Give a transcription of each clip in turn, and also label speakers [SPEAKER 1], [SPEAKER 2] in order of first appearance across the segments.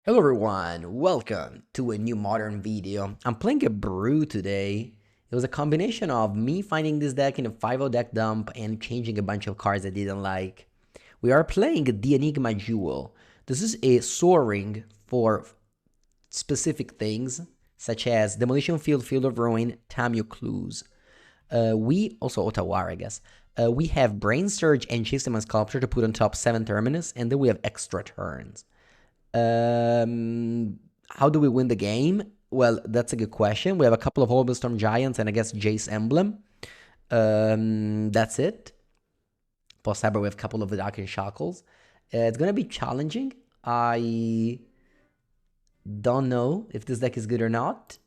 [SPEAKER 1] Hello everyone, welcome to a new modern video. I'm playing a brew today. It was a combination of me finding this deck in a 5-0 deck dump and changing a bunch of cards I didn't like. We are playing the Enigma Jewel. This is a soaring for specific things, such as Demolition Field, Field of Ruin, Tamio Clues. We also Otawara, I guess. We have Brain Surge and Chieftain's Sculpture to put on top 7 Terminus, and then we have extra turns. How do we win the game? Well, that's a good question. We have a couple of Holbystorm Giants and I guess Jace Emblem. That's it. Post cyber, we have a couple of Dark and Shackles. It's gonna be challenging. I don't know if this deck is good or not.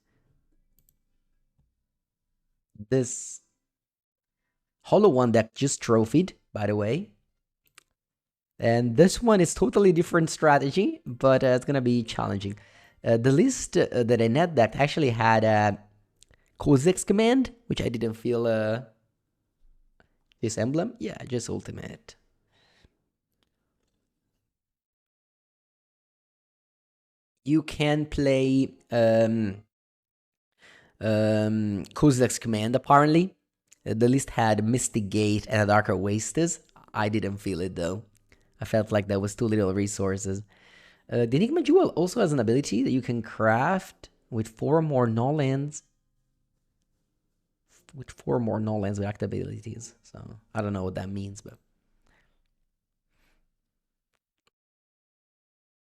[SPEAKER 1] This Hollow One deck just trophied, by the way. And this one is totally different strategy, but it's gonna be challenging. The list that I net decked actually had Kozik's command, which I didn't feel this emblem. Yeah, just ultimate. You can play Kozik's command apparently. The list had Mystic Gate and a Darker Wastes. I didn't feel it though. I felt like there was too little resources. The Enigma Jewel also has an ability that you can craft with 4 more null lands. With 4 more null lands with active abilities. So, I don't know what that means, but...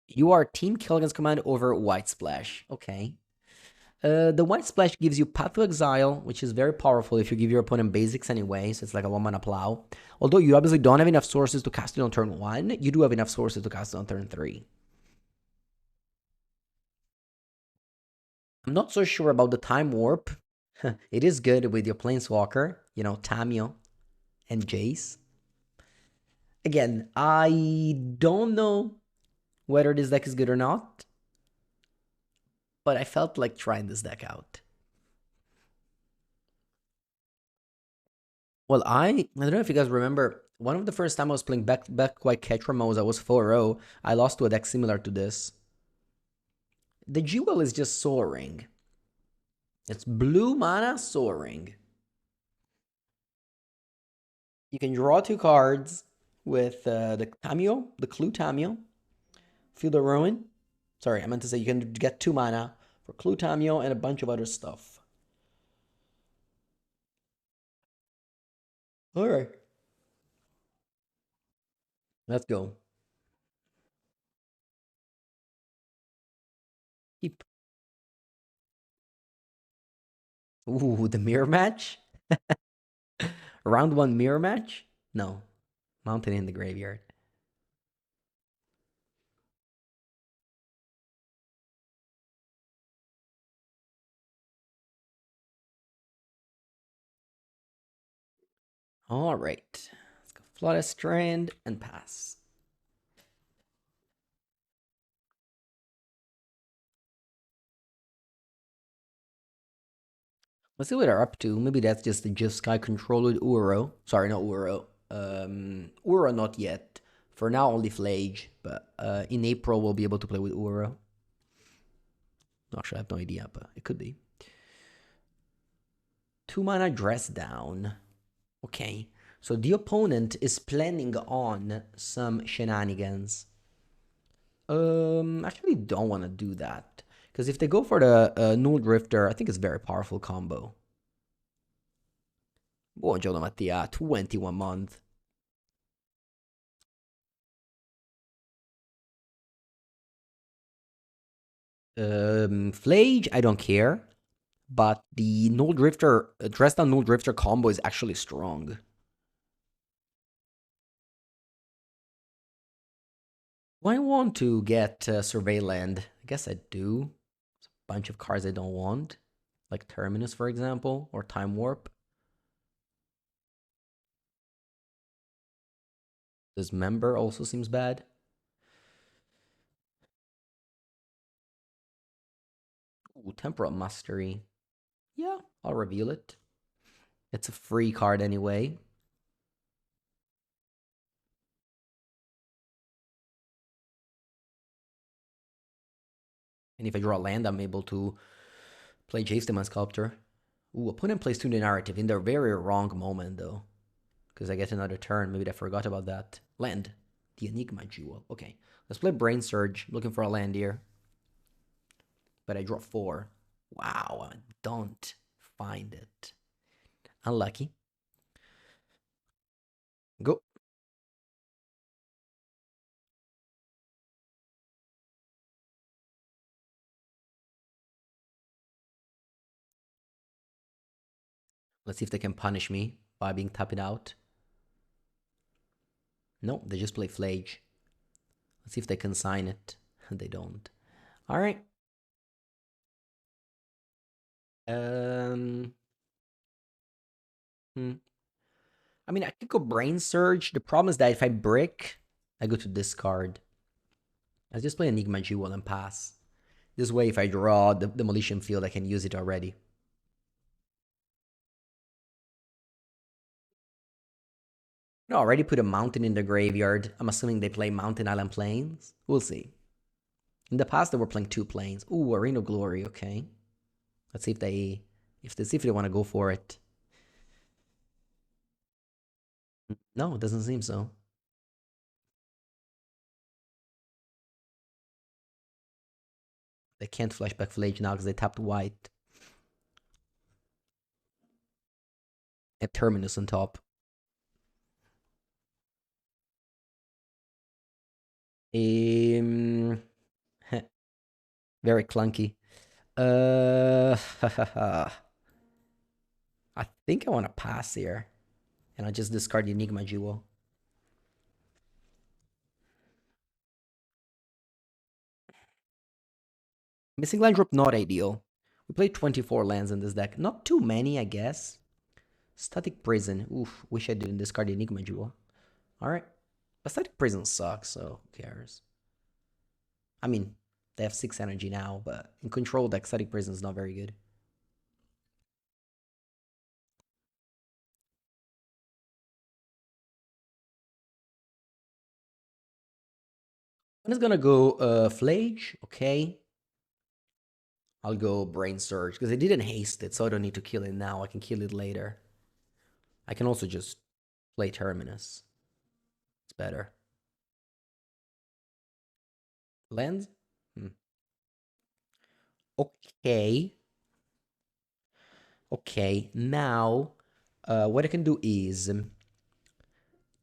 [SPEAKER 1] You are Team Killigan's command over White Splash. Okay. The White Splash gives you Path to Exile, which is very powerful if you give your opponent basics anyway, so it's like a 1-mana plow. Although you obviously don't have enough sources to cast it on turn 1, you do have enough sources to cast it on turn 3. I'm not so sure about the Time Warp. It is good with your Planeswalker, you know, Tamio and Jace. Again, I don't know whether this deck is good or not, but I felt like trying this deck out. Well, I don't know if you guys remember, one of the first time I was playing back quite Ketramos, I was 4-0. I lost to a deck similar to this. The Jewel is just soaring. It's blue mana soaring. You can draw 2 cards with the Tamio, the Clue Tamio, Field of Ruin. Sorry, I meant to say you can get 2 mana for Clue Tamio and a bunch of other stuff. Alright. Let's go. Keep. Ooh, the mirror match? Round 1 mirror match? No. Mountain in the graveyard. Alright. Let's go Flood a Strand and pass. Let's see what they're up to. Maybe that's just the Jeskai control with Uro. Sorry, not Uro. Uro not yet. For now, only Flage. But in April, we'll be able to play with Uro. Not sure, I have no idea, but it could be. 2 mana Dress Down. Okay. So the opponent is planning on some shenanigans. Actually don't want to do that. Because if they go for the Null Drifter, I think it's a very powerful combo. Buongiorno Mattia, 21 month. Flage, I don't care. But the Null Drifter, Dress Down Null Drifter combo is actually strong. Do I want to get Survey Land? I guess I do. It's a bunch of cards I don't want. Like Terminus, for example, or Time Warp. Dismember also seems bad. Ooh, Temporal Mastery. Yeah, I'll reveal it. It's a free card anyway. And if I draw a land, I'm able to play Jace Sculptor. Ooh, opponent plays to the narrative in their very wrong moment, though. Because I get another turn. Maybe they forgot about that. Land. The Enigma Jewel. Okay. Let's play Brain Surge. Looking for a land here. But I draw 4. Wow. I don't find it. Unlucky. Go. Let's see if they can punish me by being tapped out. No, they just play Flage. Let's see if they can sign it. They don't. All right. Um. Hmm. I mean, I could go Brain Surge. The problem is that if I brick, I go to discard. I just play Enigma Jewel and pass. This way, if I draw the Demolition Field, I can use it already. No, already put a mountain in the graveyard. I'm assuming they play Mountain Island Plains. We'll see. In the past, they were playing 2 planes. Ooh, Arena of Glory. Okay. Let's see if they want to go for it. No, it doesn't seem so. They can't flashback Flage now because they tapped white. And Terminus on top. Um, very clunky. I think I want to pass here. And I just discard the Enigma Jewel. Missing land drop not ideal. We played 24 lands in this deck. Not too many, I guess. Static Prison. Oof, wish I didn't discard the Enigma Jewel. Alright. But Static Prison sucks, so who cares? I mean, they have 6 energy now, but in control deck, Static Prison is not very good. I'm just gonna go Flage, okay. I'll go Brain Surge, because I didn't haste it, so I don't need to kill it now. I can kill it later. I can also just play Terminus. It's better. Land? Hmm. Okay. Okay, now what I can do is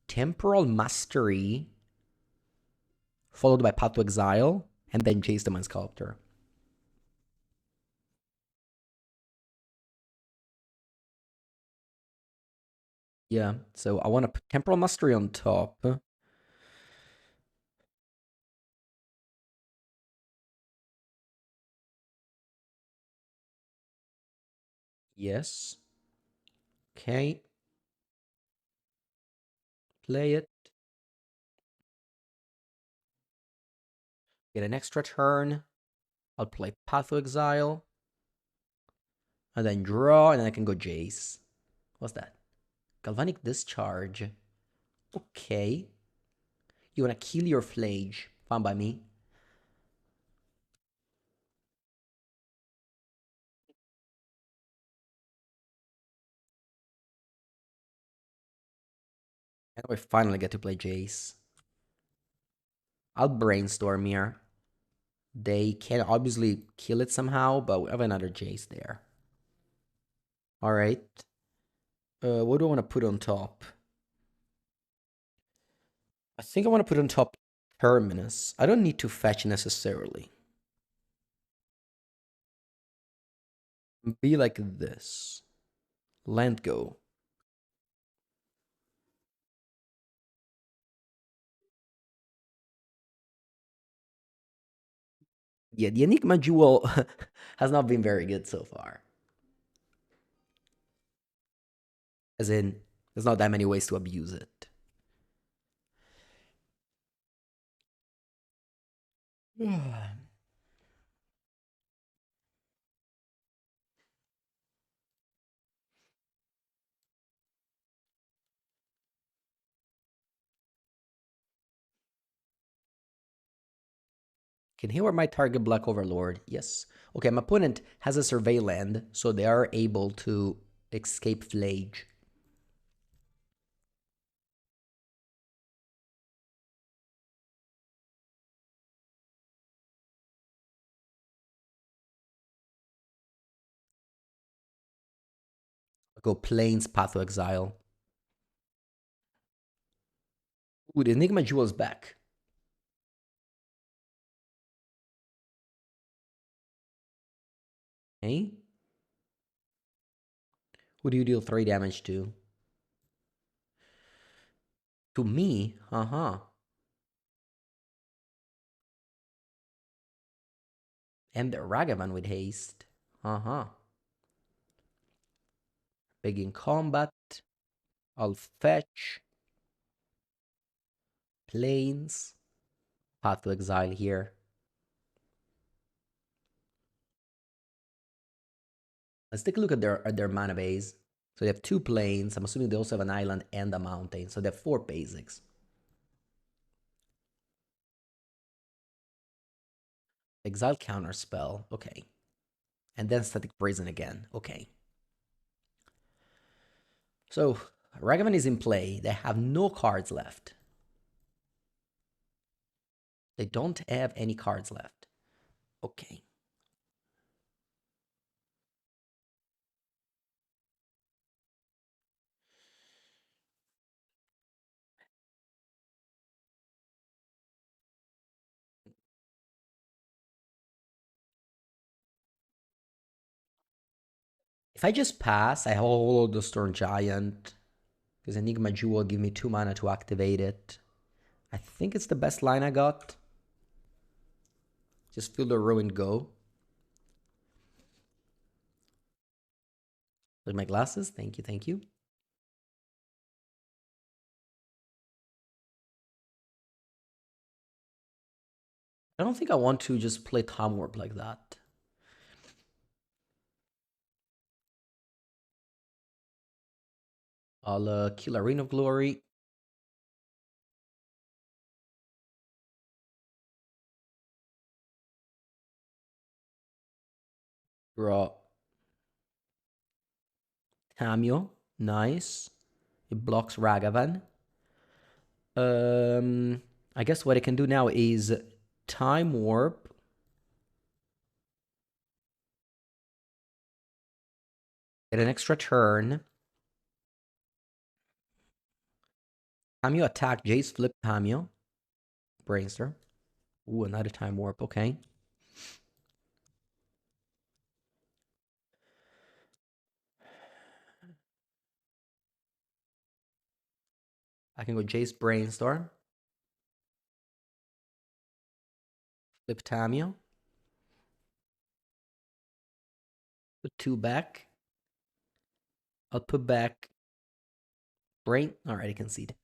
[SPEAKER 1] Temporal Mastery, followed by Path to Exile, and then Chase the Mind Sculptor. Yeah, so I want to put Temporal Mastery on top. Yes. Okay. Play it. Get an extra turn. I'll play Path to Exile. And then draw, and then I can go Jace. What's that? Galvanic Discharge. Okay. You want to kill your Flage. Fine by me. And we finally get to play Jace. I'll brainstorm here. They can obviously kill it somehow, but we have another Jace there. All right. What do I want to put on top? I think I want to put on top Terminus. I don't need to fetch necessarily. Be like this. Land go. Yeah, the Enigma Jewel has not been very good so far. As in, there's not that many ways to abuse it. Can he or my target Black Overlord? Yes. Okay, my opponent has a survey land, so they are able to escape Flage. I'll go Plains, Path to Exile. Ooh, the Enigma Jewel's back. Okay. Who do you deal 3 damage to? To me? Uh-huh. And the Ragavan with haste. Uh-huh. Big in combat. I'll fetch. Plains. Path to Exile here. Let's take a look at their mana base. So they have 2 plains. I'm assuming they also have an island and a mountain. So they have 4 basics. Exile counter spell. Okay. And then Static Prison again. Okay. So Ragavan is in play. They have no cards left. They don't have any cards left. Okay. If I just pass, I hold the Storm Giant. Because Enigma Jewel give me 2 mana to activate it. I think it's the best line I got. Just feel the ruin go. Look at my glasses. Thank you, thank you. I don't think I want to just play Time Warp like that. I'll kill Arena of Glory. Draw Tamio. Nice. It blocks Ragavan. I guess what I can do now is Time Warp. Get an extra turn. Tamio attack. Jace flip Tamio. Brainstorm. Ooh, another Time Warp. Okay. I can go Jace Brainstorm. Flip Tamio. Put 2 back. I'll put back Brain. Alright, I concede.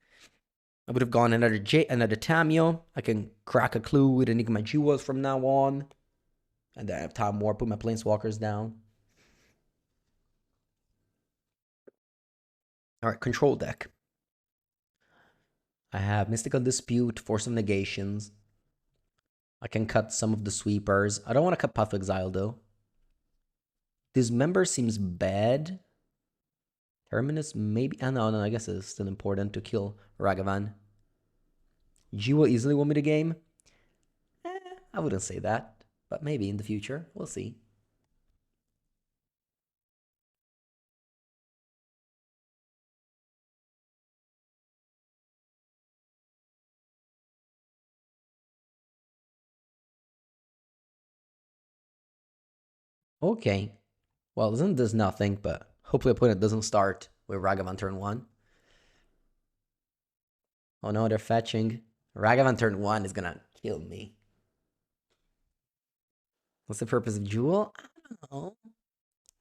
[SPEAKER 1] I would have gone another Tamio. I can crack a clue with Enigma Jewels from now on. And then I have Time Warp, put my Planeswalkers down. Alright, control deck. I have Mystical Dispute, Force of Negations. I can cut some of the sweepers. I don't want to cut Path of Exile though. This member seems bad. Terminus maybe. Oh, no, I guess it's still important to kill Ragavan. G will easily win me the game. I wouldn't say that, but maybe in the future. We'll see. Okay. Well, Zen does nothing, but hopefully opponent doesn't start with Ragavan turn 1. Oh no, they're fetching. Ragavan turn 1 is gonna kill me. What's the purpose of Jewel? I don't know.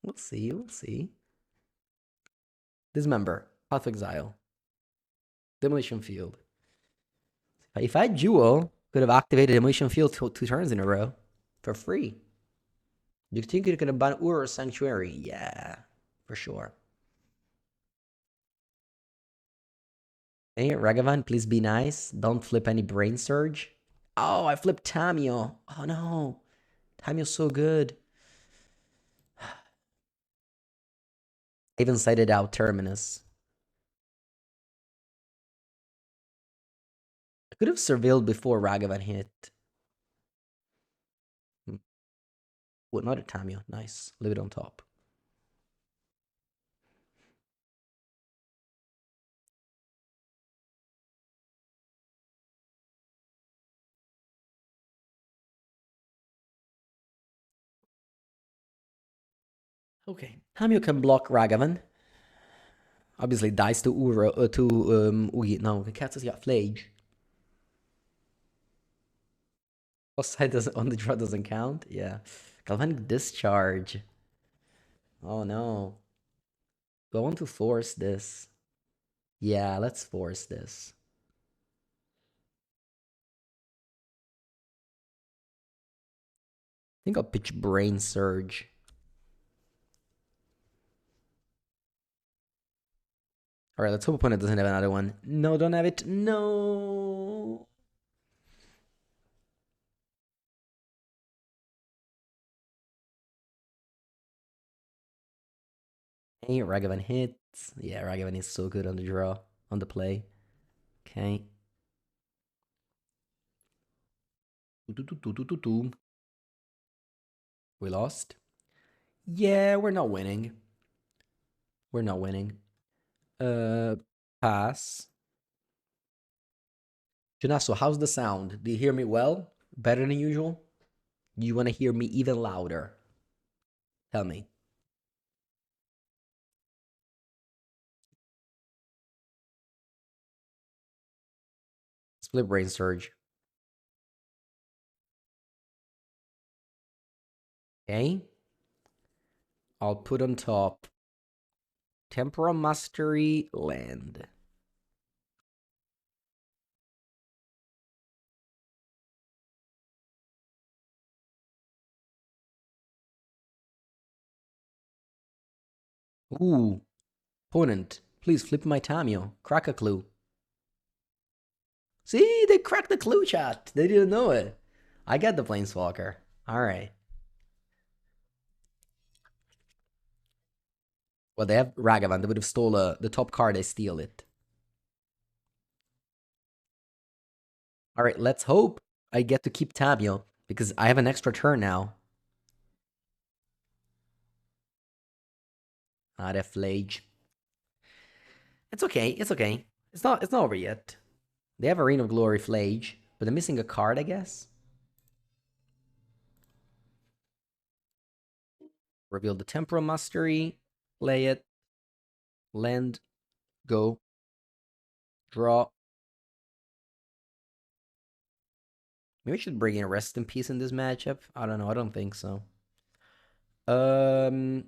[SPEAKER 1] We'll see, we'll see. Dismember. Path of Exile. Demolition Field. If I had Jewel, could have activated Demolition Field 2 turns in a row. For free. Do you think you could have banned Ur or Sanctuary? Yeah, for sure. Hey, Ragavan, please be nice. Don't flip any Brain Surge. Oh, I flipped Tamio. Oh no. Tamio's so good. I even cited out Terminus. I could have surveilled before Ragavan hit. What, not a Tamio. Nice. Leave it on top. Okay. Tamio can block Ragavan. Obviously dies to Ugi. No, the cat has got Flage. Side doesn't on the draw doesn't count? Yeah. Galvanic Discharge. Oh no. Do I want to force this? Yeah, let's force this. I think I'll pitch Brain Surge. Alright, let's hope opponent doesn't have another one. No, don't have it. No. Hey, Ragavan hits. Yeah, Ragavan is so good on the draw, on the play. Okay. We lost. Yeah, we're not winning. We're not winning. Pass. Janasso, how's the sound? Do you hear me well? Better than usual? Do you want to hear me even louder? Tell me. Split Brain Surge. Okay. I'll put on top Temporal Mastery Land. Ooh. Opponent, please flip my Tamio. Crack a clue. See, they cracked the clue, chat. They didn't know it. I get the Planeswalker. Alright. Well, they have Ragavan. They would have stole the top card. They steal it. Alright, let's hope I get to keep Tamio, because I have an extra turn now. Ah, that Flage. It's okay. It's okay. It's not over yet. They have Arena of Glory Flage, but they're missing a card, I guess. Reveal the Temporal Mastery. Play it. Land. Go. Draw. Maybe we should bring in Rest in Peace in this matchup. I don't know. I don't think so. Gonna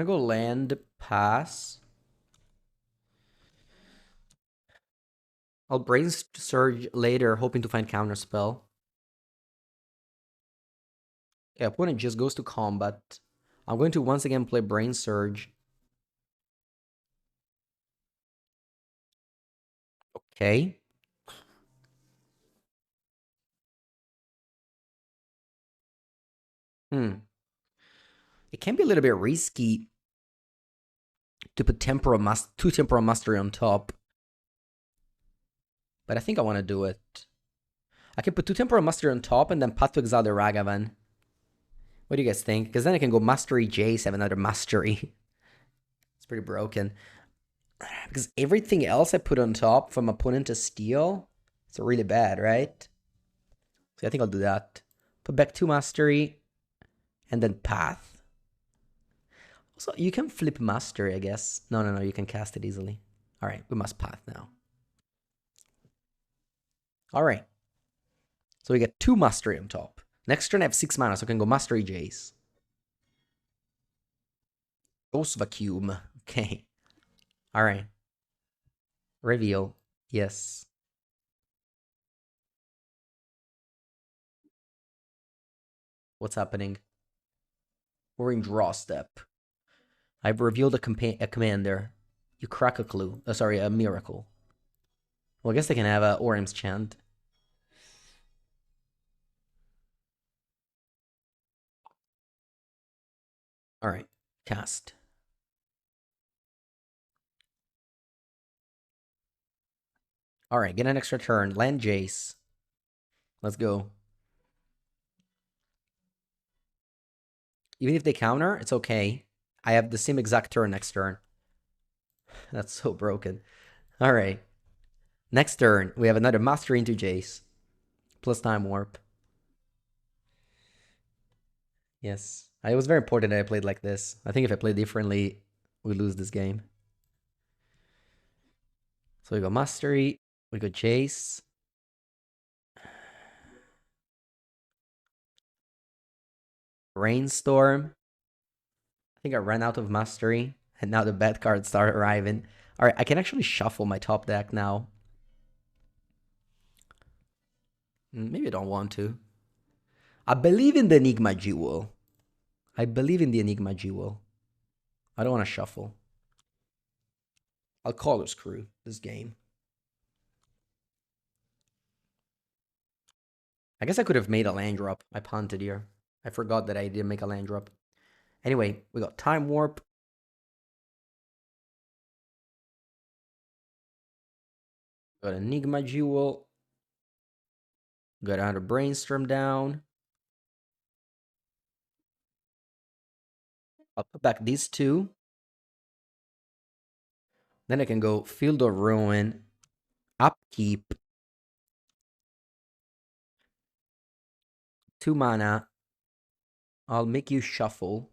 [SPEAKER 1] go land, pass. I'll Brain Surge later, hoping to find Counterspell. Yeah, opponent just goes to combat. I'm going to once again play Brain Surge. Okay. It can be a little bit risky to put two Temporal Mastery on top. But I think I want to do it. I can put two Temporal Mastery on top and then Path to Exile the Ragavan. What do you guys think? Because then I can go Mastery Jace, have another Mastery. It's pretty broken. Because everything else I put on top from opponent to steal, it's really bad, right? So I think I'll do that. Put back 2 Mastery, and then Path. Also, you can flip Mastery, I guess. No, you can cast it easily. Alright, we must Path now. Alright. So we get 2 Mastery on top. Next turn I have 6 mana, so I can go Mastery Jace. Ghost Vacuum. Okay. Alright. Reveal. Yes. What's happening? We're in draw step. I've revealed a commander. You crack a clue. Sorry, a miracle. Well, I guess they can have a Orim's Chant. Alright, cast. Alright, get an extra turn. Land Jace. Let's go. Even if they counter, it's okay. I have the same exact turn next turn. That's so broken. Alright. Next turn, we have another Mastery into Jace. Plus Time Warp. Yes. It was very important that I played like this. I think if I played differently, we lose this game. So we go Mastery. We go Jace. Rainstorm. I think I ran out of Mastery. And now the bad cards start arriving. Alright, I can actually shuffle my top deck now. Maybe I don't want to. I believe in the Enigma Jewel. I believe in the Enigma Jewel. I don't want to shuffle. I'll color screw this game. I guess I could have made a land drop. I punted here. I forgot that I didn't make a land drop. Anyway, we got Time Warp. Got Enigma Jewel. Got another Brainstorm down. I'll put back these two. Then I can go Field of Ruin. Upkeep. 2 mana. I'll make you shuffle.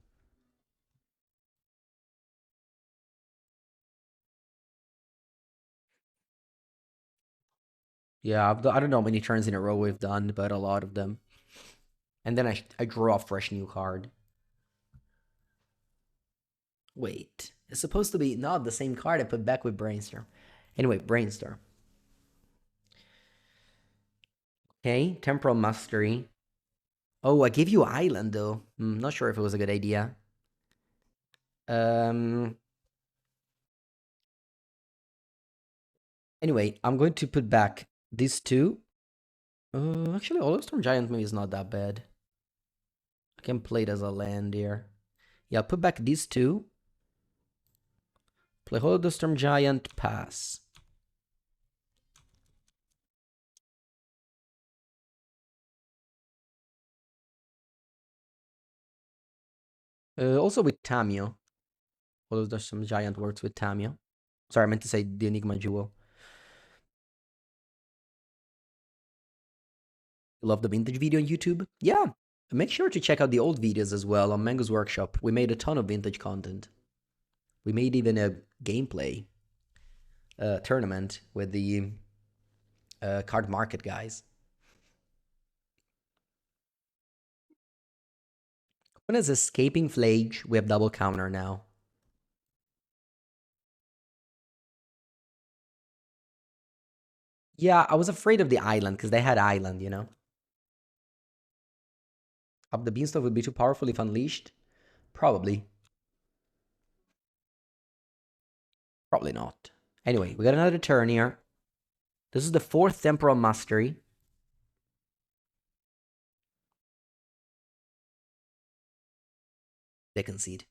[SPEAKER 1] Yeah, I don't know how many turns in a row we've done, but a lot of them. And then I draw a fresh new card. Wait, it's supposed to be not the same card I put back with Brainstorm. Anyway, Brainstorm. Okay, Temporal Mastery. Oh, I gave you Island though. Not sure if it was a good idea. Anyway, I'm going to put back these two. Actually, Hollow Giant maybe is not that bad. I can play it as a land here. Yeah, I'll put back these two. Play Hollow Giant, pass. Also with Tamio. Hollow Giant works with Tamio. Sorry, I meant to say the Enigma Jewel. Love the vintage video on YouTube? Yeah, make sure to check out the old videos as well on Mango's Workshop. We made a ton of vintage content. We made even a gameplay tournament with the card market guys. When is Escaping Flage? We have double counter now. Yeah, I was afraid of the island because they had island, you know. Up the Beanstalk would be too powerful if unleashed? Probably. Probably not. Anyway, we got another turn here. This is the 4th Temporal Mastery. They concede.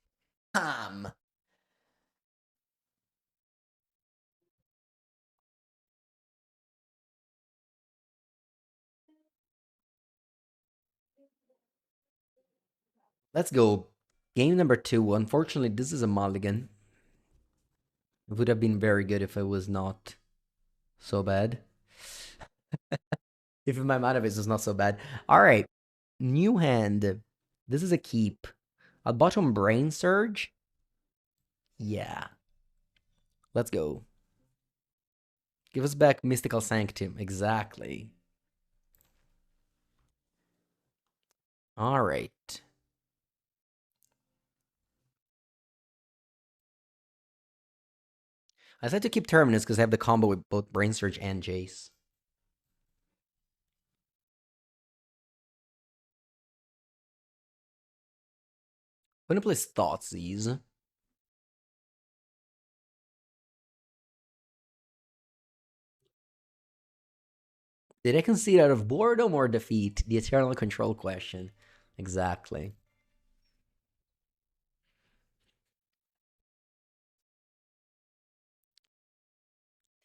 [SPEAKER 1] Let's go. Game number 2. Unfortunately, this is a mulligan. It would have been very good if it was not so bad. If my mana base is not so bad. Alright. New hand. This is a keep. At bottom, Brain Surge. Yeah. Let's go. Give us back Mystical Sanctum. Exactly. Alright. I decided to keep Terminus because I have the combo with both Brain Surge and Jace. I'm gonna play Thoughtseize. Did I concede out of boredom or defeat? The eternal control question. Exactly.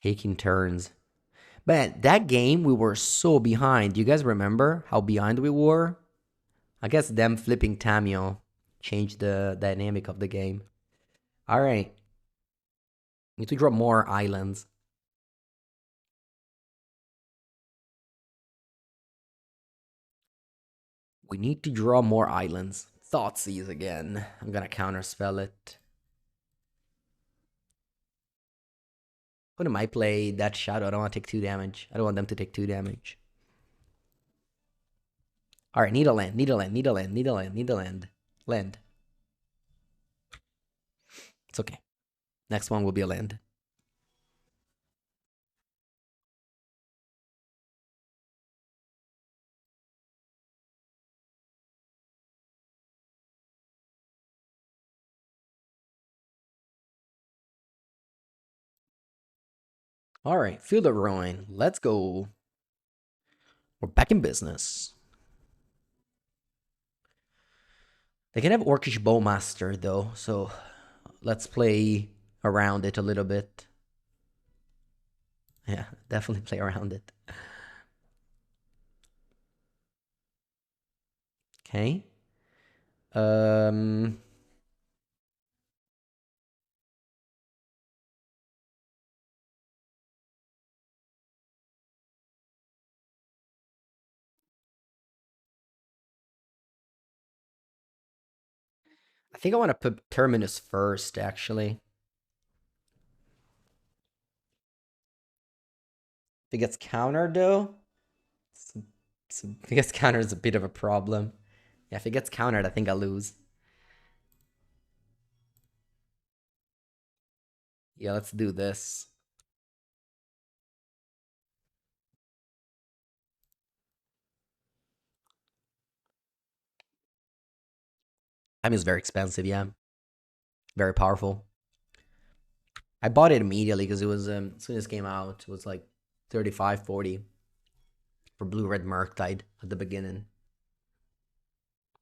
[SPEAKER 1] Taking turns. But that game, we were so behind. Do you guys remember how behind we were? I guess them flipping Tamio changed the dynamic of the game. All right. Need to draw more islands. We need to draw more islands. Thoughtseize again. I'm gonna counterspell it. What am I play? That shadow. I don't want to take 2 damage. I don't want them to take 2 damage. Alright, need a land, need a land, need a land, need a land, need a land. Land. It's okay. Next one will be a land. Alright, Field of Ruin. Let's go. We're back in business. They can have Orcish Bowmaster though, so let's play around it a little bit. Yeah, definitely play around it. Okay. Um I think I want to put Terminus first, actually. If it gets countered, though, if it gets countered, it's a bit of a problem. Yeah, if it gets countered, I think I lose. Yeah, let's do this. I mean, it's very expensive, yeah. Very powerful. I bought it immediately because it was, as soon as it came out, it was like 35, 40 for Blue Red Murktide at the beginning.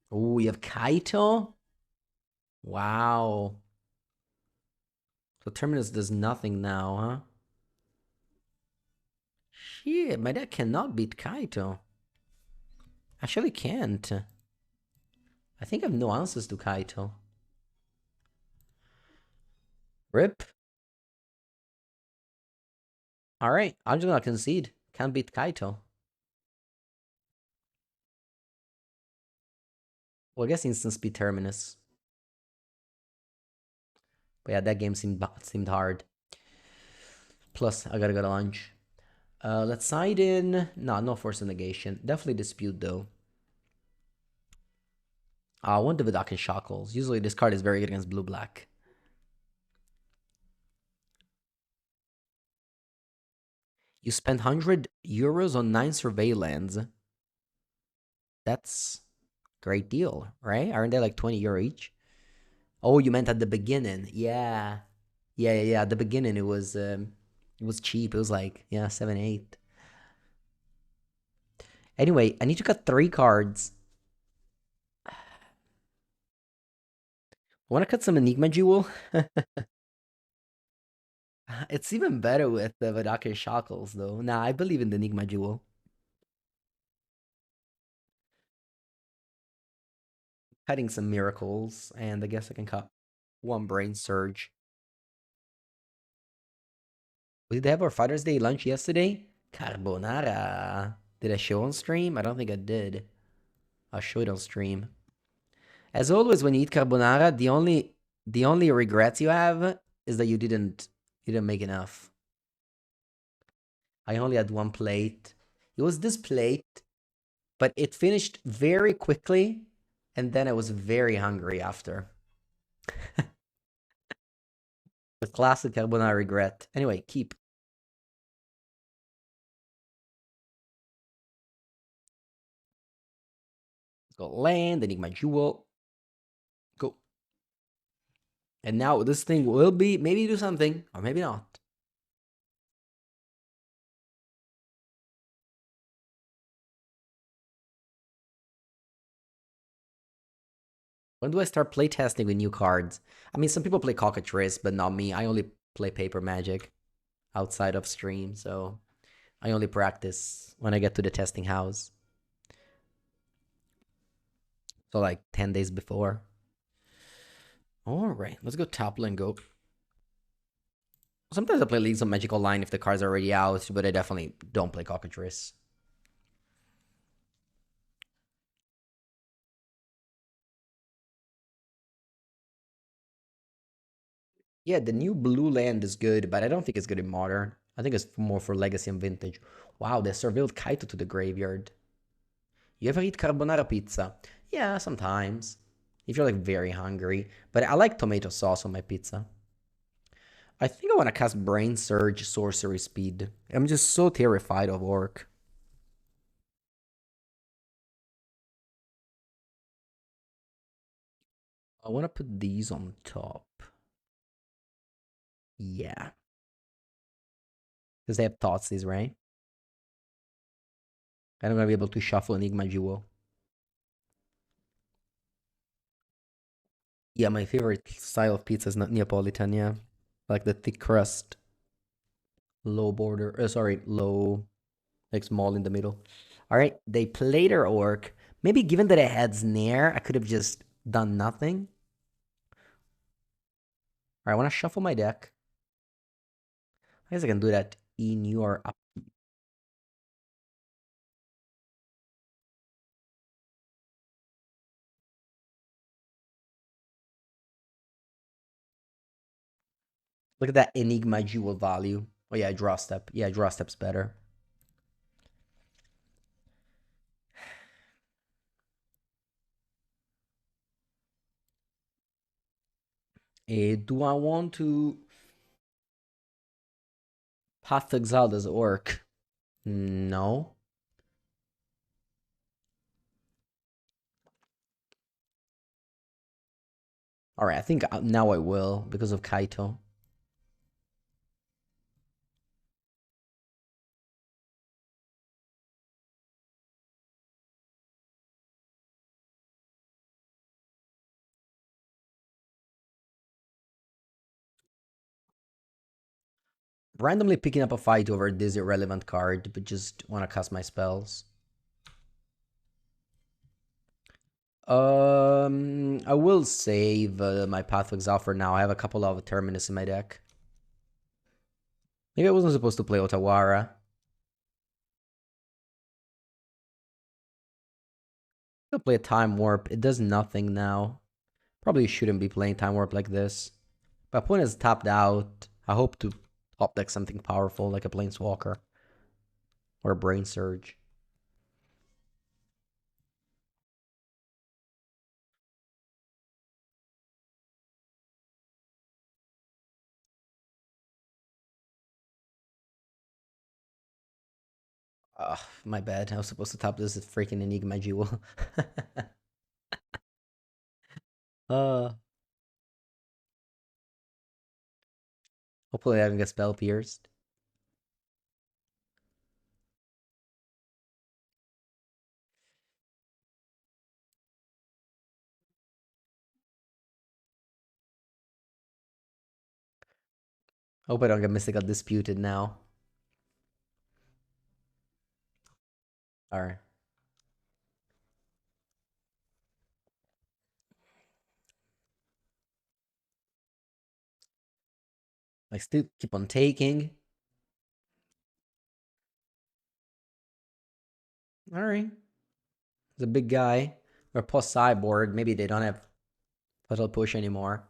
[SPEAKER 1] Oh, you have Kaito? Wow. So Terminus does nothing now, huh? Shit, my deck cannot beat Kaito. Actually can't. I think I have no answers to Kaito. Rip. Alright, I'm just gonna concede. Can't beat Kaito. Well, I guess instant speed Terminus. But yeah, that game seemed hard. Plus, I gotta go to lunch. Let's side in. No force of negation. Definitely dispute though. I want the Vidakan Shackles. Usually this card is very good against blue-black. You spend 100 euros on 9 surveillance. That's great deal, right? Aren't they like 20 euro each? Oh, you meant at the beginning. Yeah. Yeah. At the beginning it was cheap. It was like, yeah, 7, 8. Anyway, I need to cut 3 cards. I want to cut some Enigma Jewel. It's even better with the Vidaka Shackles, though. Nah, I believe in the Enigma Jewel. Cutting some miracles, and I guess I can cut 1 Brain Surge. Did they have our Father's Day lunch yesterday? Carbonara. Did I show on stream? I don't think I did. I'll show it on stream. As always, when you eat carbonara, the only regrets you have is that you didn't make enough. I only had 1 plate. It was this plate, but it finished very quickly, and then I was very hungry after. The classic carbonara regret. Anyway, keep. Let's go land, Enigma Jewel. Go. And now this thing will be, maybe do something, or maybe not. When do I start playtesting with new cards? I mean, some people play Cockatrice, but not me. I only play Paper Magic. outside of stream, so I only practice when I get to the testing house. So like 10 days before. All right, let's go top lane go. Sometimes I play Leagues of Magic Online if the cards are already out, but I definitely don't play Cockatrice. Yeah, the new blue land is good, but I don't think it's good in modern. I think it's more for legacy and vintage. Wow, they surveilled Kaito to the graveyard. You ever eat carbonara pizza? Yeah, sometimes. If you're like very hungry. But I like tomato sauce on my pizza. I think I want to cast Brain Surge Sorcery Speed. I'm just so terrified of Orc. I want to put these on top. Yeah. Because they have Thoughtseize, right? And I'm going to be able to shuffle Enigma Jewel. Yeah, my favorite style of pizza is not Neapolitan, yeah. Like the thick crust, low border, sorry, low, like small in the middle. All right, they played their Orc. Maybe given that it had Snare, I could have just done nothing. All right, I want to shuffle my deck. I guess I can do that in your up. Look at that Enigma Jewel value. Oh yeah, draw step. Yeah, draw step's better. Do I want to Path to Exile this Orc? No. All right, I think now I will because of Kaito. Randomly picking up a fight over this irrelevant card, but just want to cast my spells. I will save my Path of Exile for now. I have a couple of Terminus in my deck. Maybe I wasn't supposed to play Otawara. I'll play a Time Warp. It does nothing now. Probably shouldn't be playing Time Warp like this. My opponent is tapped out. I hope to top deck something powerful like a Planeswalker or a Brain Surge. Ugh, my bad. I was supposed to top this freaking Enigma Jewel. uh, Hopefully I don't get spell pierced. Hope I don't get Mystical Disputed now. Alright. I still keep on taking. Alright. He's a big guy. Or post sideboard. Maybe they don't have Fatal Push anymore.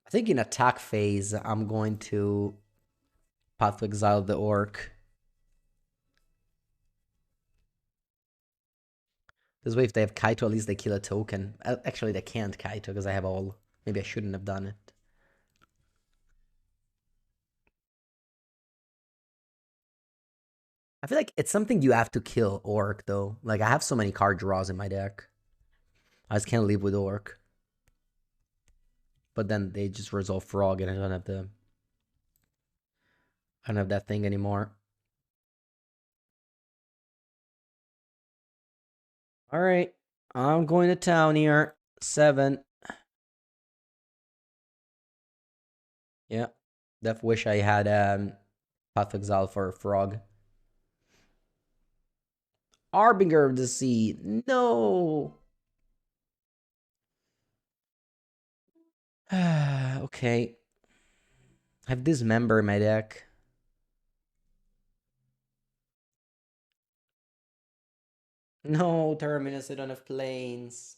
[SPEAKER 1] I think in attack phase, I'm going to Path to Exile the Orc. This way, if they have Kaito, at least they kill a token. Actually, they can't Kaito because I have all. Maybe I shouldn't have done it. I feel like it's something you have to kill Orc, though. Like, I have so many card draws in my deck. I just can't live with Orc. But then they just resolve Frog and I don't have the... I don't have that thing anymore. All right. I'm going to town here. 7. Yeah. Def wish I had Path of Exile for a frog. Harbinger of the Sea. No. Okay. I have Dismember in my deck. No, Terminus, I don't have planes.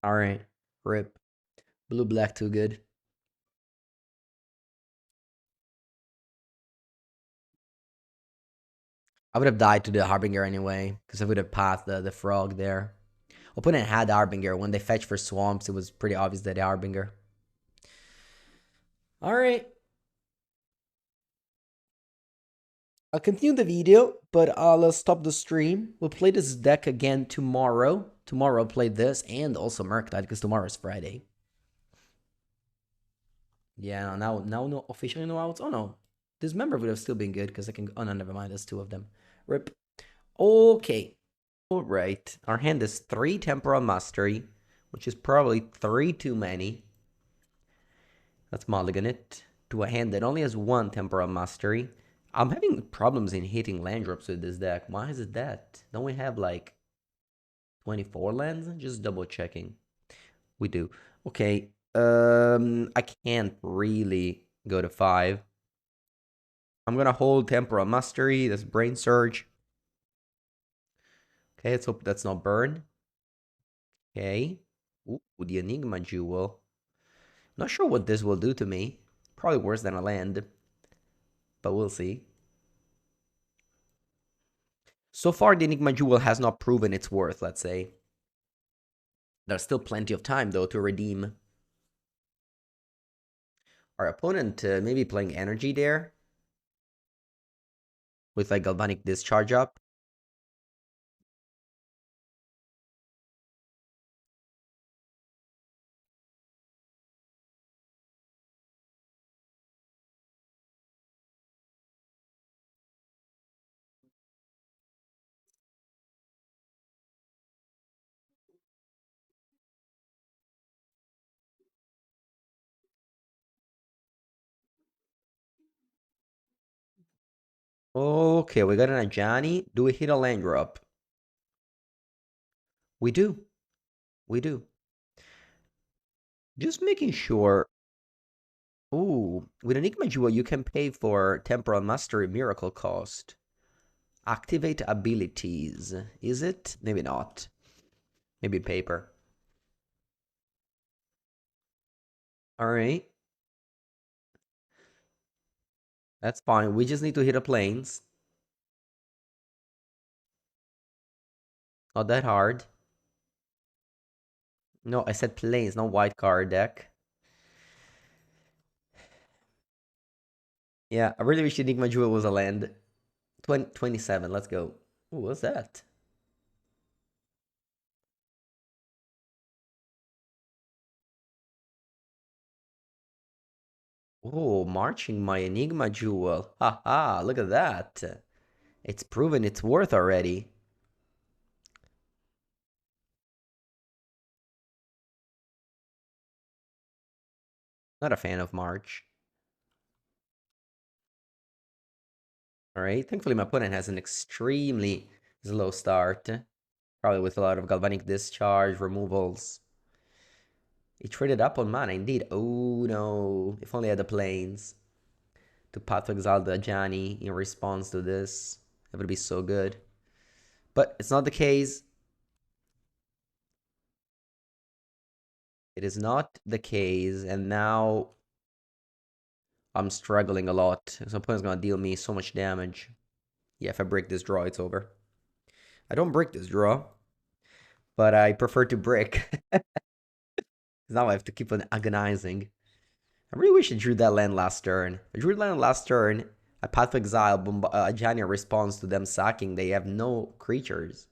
[SPEAKER 1] Alright. Rip. Blue black too good. I would have died to the Harbinger anyway, because I would have passed the frog there. Opponent had the Harbinger. When they fetched for swamps, it was pretty obvious that the Harbinger. Alright. I'll continue the video, but I'll stop the stream. We'll play this deck again tomorrow. Tomorrow I'll play this and also Murktide, because tomorrow is Friday. Yeah, now no officially no outs. Oh no. This member would have still been good because I can. Oh no, never mind. There's 2 of them. Rip. Okay. Alright. Our hand is 3 Temporal Mastery, which is probably 3 too many. Let's mulligan it to a hand that only has 1 Temporal Mastery. I'm having problems in hitting land drops with this deck. Why is it that? Don't we have like 24 lands? Just double checking. We do. Okay. I can't really go to 5. I'm gonna hold Temporal Mastery. That's Brain Surge. Okay, let's hope that's not burn. Okay. Ooh, the Enigma Jewel. Not sure what this will do to me. Probably worse than a land. But we'll see. So far, the Enigma Jewel has not proven its worth, let's say. There's still plenty of time, though, to redeem. Our opponent maybe playing Energy there. With like Galvanic Discharge up. Okay, we got an Ajani. Do we hit a land drop? We do. We do. Just making sure. Ooh, with Enigma Jewel, you can pay for Temporal Mastery Miracle cost. Activate abilities. Is it? Maybe not. Maybe paper. Alright. That's fine. We just need to hit a planes. Not that hard. No, I said planes, not white card deck. Yeah, I really wish Enigma Jewel was a land. 27, let's go. Ooh, what's that? Oh, marching my Enigma Jewel. Haha, look at that. It's proven its worth already. Not a fan of March. Alright, thankfully my opponent has an extremely slow start. Probably with a lot of Galvanic Discharge, removals. He traded up on mana, indeed. Oh no, if only I had the planes to Path to Exile the Ajani in response to this. That would be so good. But it's not the case. It is not the case, and now I'm struggling a lot. So opponent's gonna deal me so much damage. Yeah, if I break this draw, it's over. I don't break this draw, but I prefer to break. Now I have to keep on agonizing. I really wish I drew that land last turn. I drew land last turn. I Path of Exile, Ajani responds to them sacking. They have no creatures.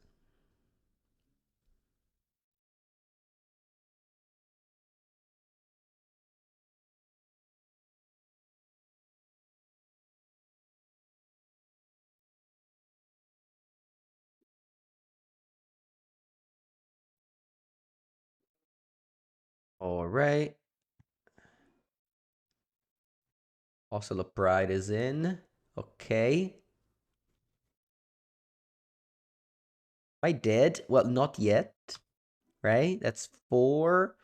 [SPEAKER 1] All right. Also, the pride is in. Okay. Am I dead? Well, not yet. Right? That's four.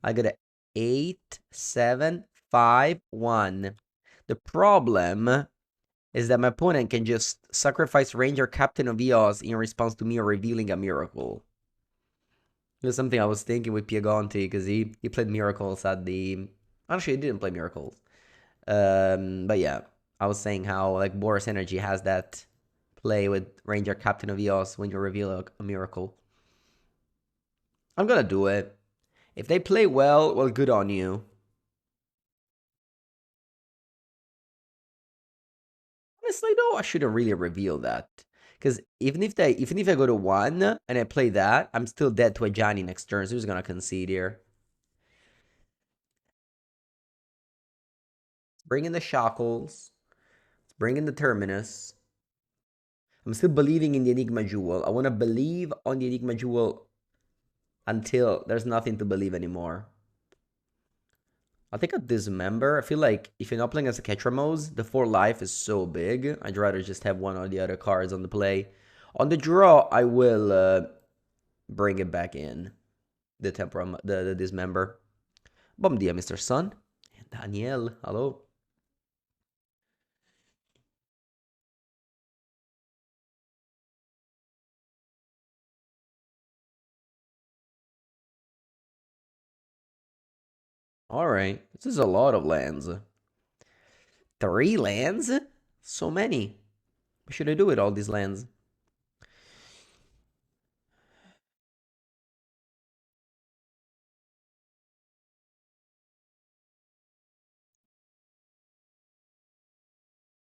[SPEAKER 1] I got a 8, 7, 5, 1. The problem is that my opponent can just sacrifice Ranger Captain of Eos in response to me revealing a miracle. It was something I was thinking with Piegonti because he played miracles at the. Actually, he didn't play miracles. But yeah, I was saying how like Boros Energy has that play with Ranger Captain of Eos when you reveal a miracle. I'm gonna do it. If they play well, well, good on you. Honestly, though, I shouldn't really reveal that. Because even if I go to 1 and I play that, I'm still dead to a Johnny next turn, so who's gonna concede here? Bring in the Shackles. Bring in the Terminus. I'm still believing in the Enigma Jewel. I want to believe on the Enigma Jewel until there's nothing to believe anymore. I think I dismember. I feel like if you're not playing as a Ketramos, the 4 life is so big. I'd rather just have one or the other cards on the play. On the draw, I will bring it back in. The Tempora, the dismember. Bom dia, Mr. Sun. And Daniel, hello. All right, this is a lot of lands. 3 lands? So many. What should I do with all these lands?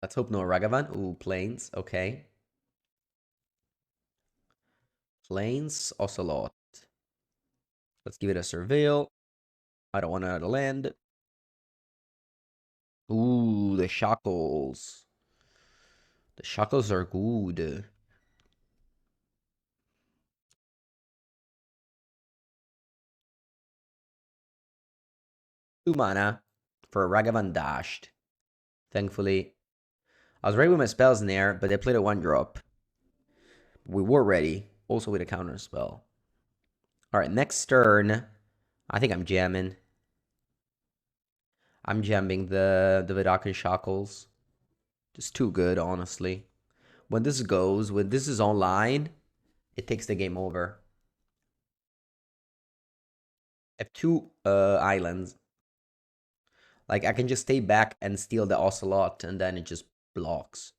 [SPEAKER 1] Let's hope no Ragavan. Ooh, Plains. Okay. Plains, Ocelot. Let's give it a Surveil. I don't want another land. Ooh, the Shackles. The Shackles are good. 2 mana for a Ragavan dashed. Thankfully, I was ready with my spells in there, but they played a 1-drop. We were ready, also with a counter spell. All right, next turn. I think I'm jamming. I'm jamming the Vidakan Shackles. Just too good, honestly. When this is online, it takes the game over. I have 2 islands. Like, I can just stay back and steal the Ocelot, and then it just blocks.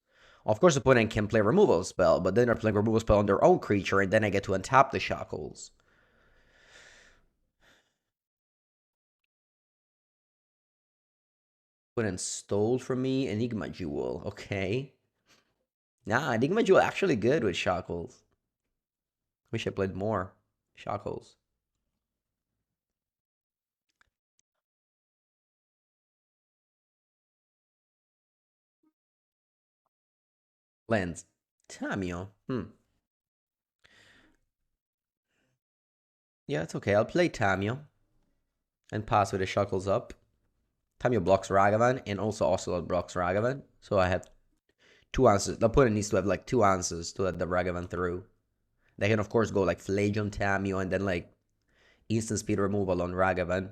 [SPEAKER 1] Of course, the opponent can play removal spell, but then they're playing removal spell on their own creature, and then I get to untap the Shackles. Opponent stole from me Enigma Jewel. Okay. Nah, Enigma Jewel actually good with Shackles. Wish I played more Shackles. Lands. Tamio. Yeah, it's okay. I'll play Tamio and pass with the Shackles up. Tamio blocks Ragavan and also Ocelot blocks Ragavan. So I have 2 answers. The opponent needs to have like 2 answers to let the Ragavan through. They can of course go like Flagion Tamio and then like instant speed removal on Ragavan.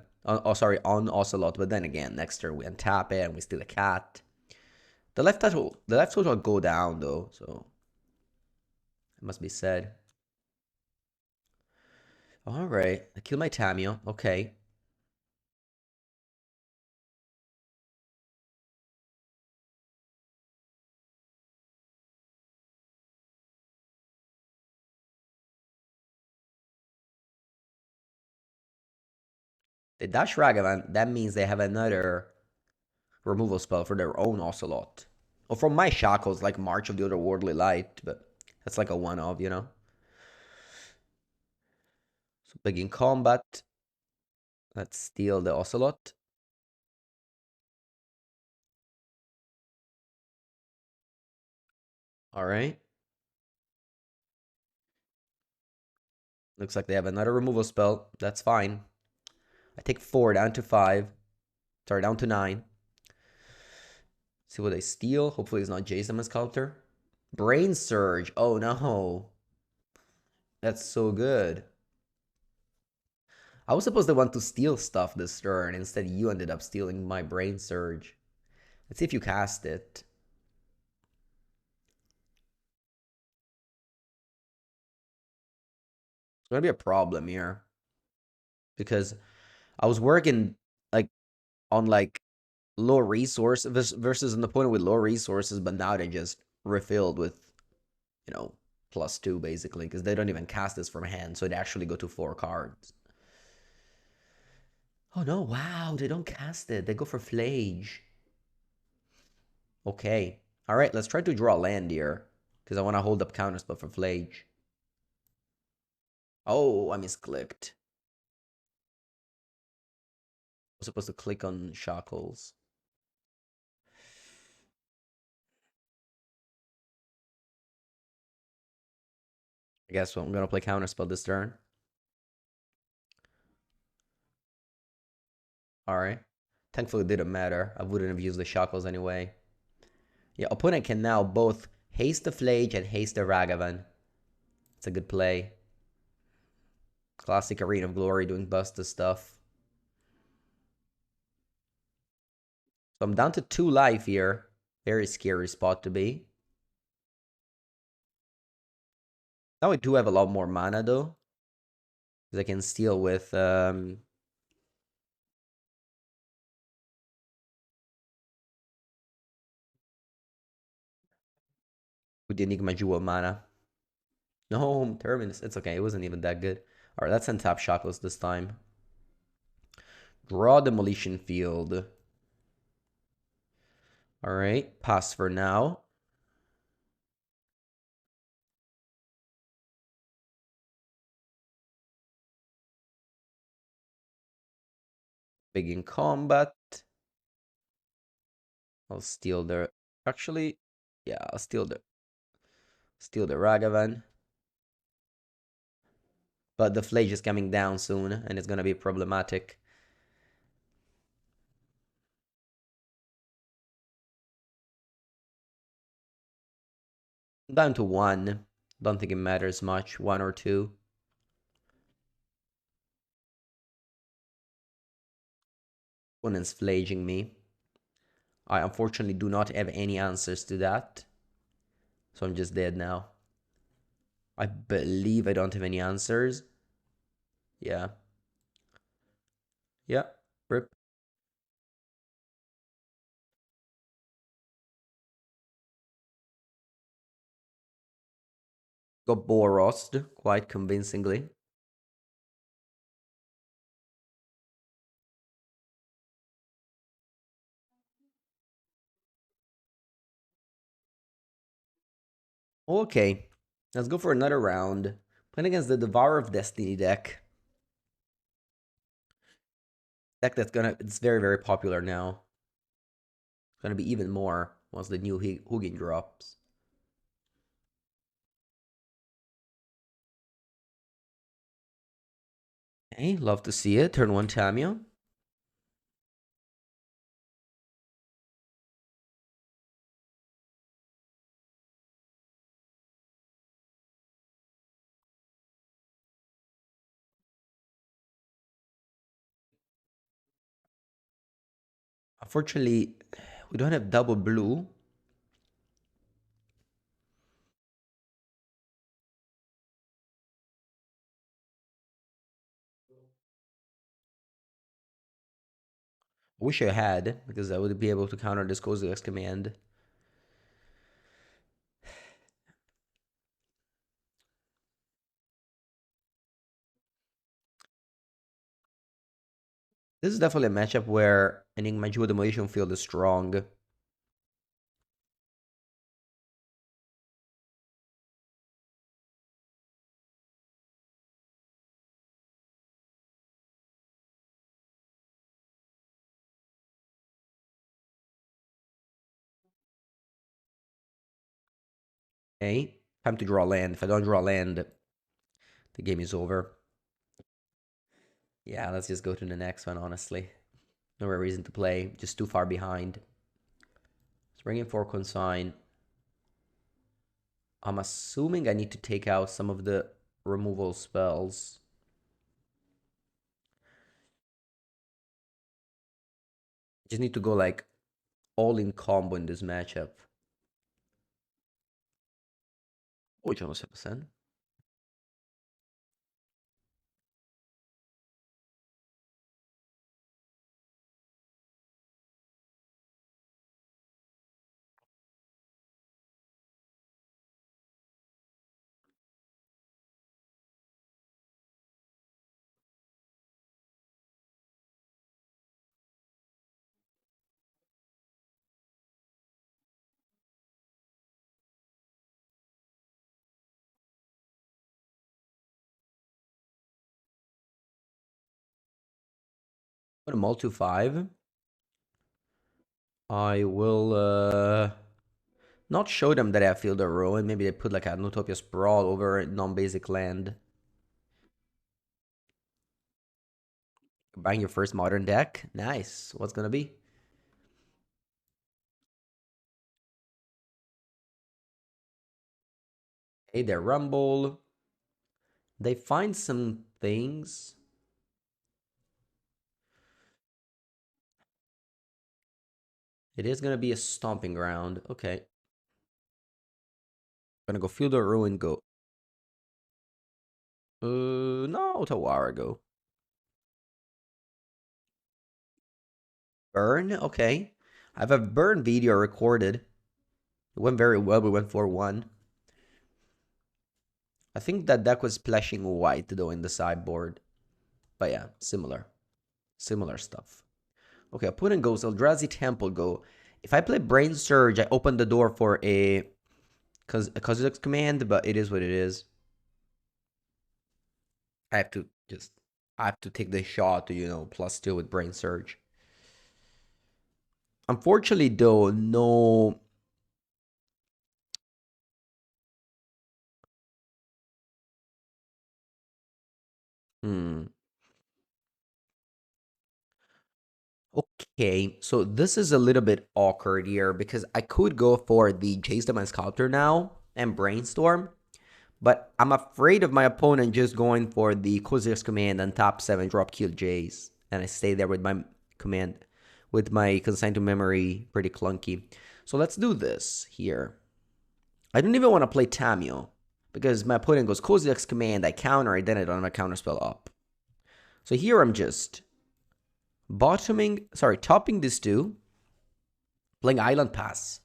[SPEAKER 1] Sorry, on Ocelot. But then again, next turn we untap it and we steal a cat. The left total go down though, so it must be said. All right, I kill my Tamio. Okay. They dash Ragavan. That means they have another removal spell for their own Ocelot. Or from my Shackles, like March of the Otherworldly Light, but that's like a one-off, you know? So begin combat. Let's steal the Ocelot. All right. Looks like they have another removal spell. That's fine. I take 4 down to 5. Sorry, down to 9. See what I steal. Hopefully it's not Jason Sculptor. Brain Surge. Oh no. That's so good. I was supposed to want to steal stuff this turn. Instead, you ended up stealing my Brain Surge. Let's see if you cast it. It's gonna be a problem here. Because I was working like on like low resource versus an opponent with low resources, but now they just refilled with, you know, +2 basically, because they don't even cast this from hand, so they actually go to 4 cards. Oh no, wow, they don't cast it. They go for Flage. Okay. Alright, let's try to draw land here. Because I want to hold up counterspell for Flage. Oh, I misclicked. I was supposed to click on Shackles. I guess I'm gonna play counterspell this turn. Alright. Thankfully it didn't matter. I wouldn't have used the Shackles anyway. Yeah, opponent can now both haste the Flage and haste the Ragavan. It's a good play. Classic Arena of Glory doing Buster stuff. So I'm down to 2 life here. Very scary spot to be. Now I do have a lot more mana though. Because I can steal with the Enigma Jewel mana. No, Terminus. It's okay. It wasn't even that good. Alright, let's untap Shackles this time. Draw Demolition Field. Alright, pass for now. Big in combat. I'll steal the... Actually, yeah, I'll steal the Ragavan. But the Flage is coming down soon, and it's gonna be problematic. Down to 1. Don't think it matters much. 1 or 2. Opponent's flaging me. I unfortunately do not have any answers to that. So I'm just dead now. I believe I don't have any answers. Yeah. Yeah. Rip. Got Boros quite convincingly. Okay. Let's go for another round. Playing against the Devourer of Destiny deck. Deck that's it's very, very popular now. It's gonna be even more once the new Hugin drops. Okay, love to see it. Turn 1 Tamio. Unfortunately, we don't have double blue. I wish I had, because I would be able to counter this Kozilek's command. This is definitely a matchup where Enigma Jewel Demolition Field is strong. Okay, time to draw land. If I don't draw land, the game is over. Yeah, let's just go to the next one, honestly. No real reason to play, just too far behind. Let's bring in 4 consign. I'm assuming I need to take out some of the removal spells. Just need to go like all in combo in this matchup. Oh, c'è uno 6%. Put them all to 5. I will not show them that I feel the ruin. Maybe they put like a Nutopia Sprawl over non-basic land. Buying your first modern deck. Nice. What's gonna be? Hey there, Rumble. They find some things. It is gonna be a stomping ground. Okay. Gonna go feel the ruin. Go. No, Tawara go. Burn. Okay. I have a burn video recorded. It went very well. We went for 1. I think that deck was splashing white though in the sideboard. But yeah, similar. Similar stuff. Okay, opponent goes Eldrazi Temple go. If I play Brain Surge, I open the door for a Kozilek's command, but it is what it is. I have to just take the shot to, plus 2 with Brain Surge. Unfortunately though, no. Hmm. Okay, so this is a little bit awkward here because I could go for the Jace the Mind Sculptor now and Brainstorm, but I'm afraid of my opponent just going for the Kozilek's command and top 7 drop kill Jace, and I stay there with my command, with my consign to memory pretty clunky. So let's do this here. I don't even want to play Tamio because my opponent goes Kozilek's command, I counter it, then I don't have a counter spell up. So here I'm just topping this 2, playing Island Pass.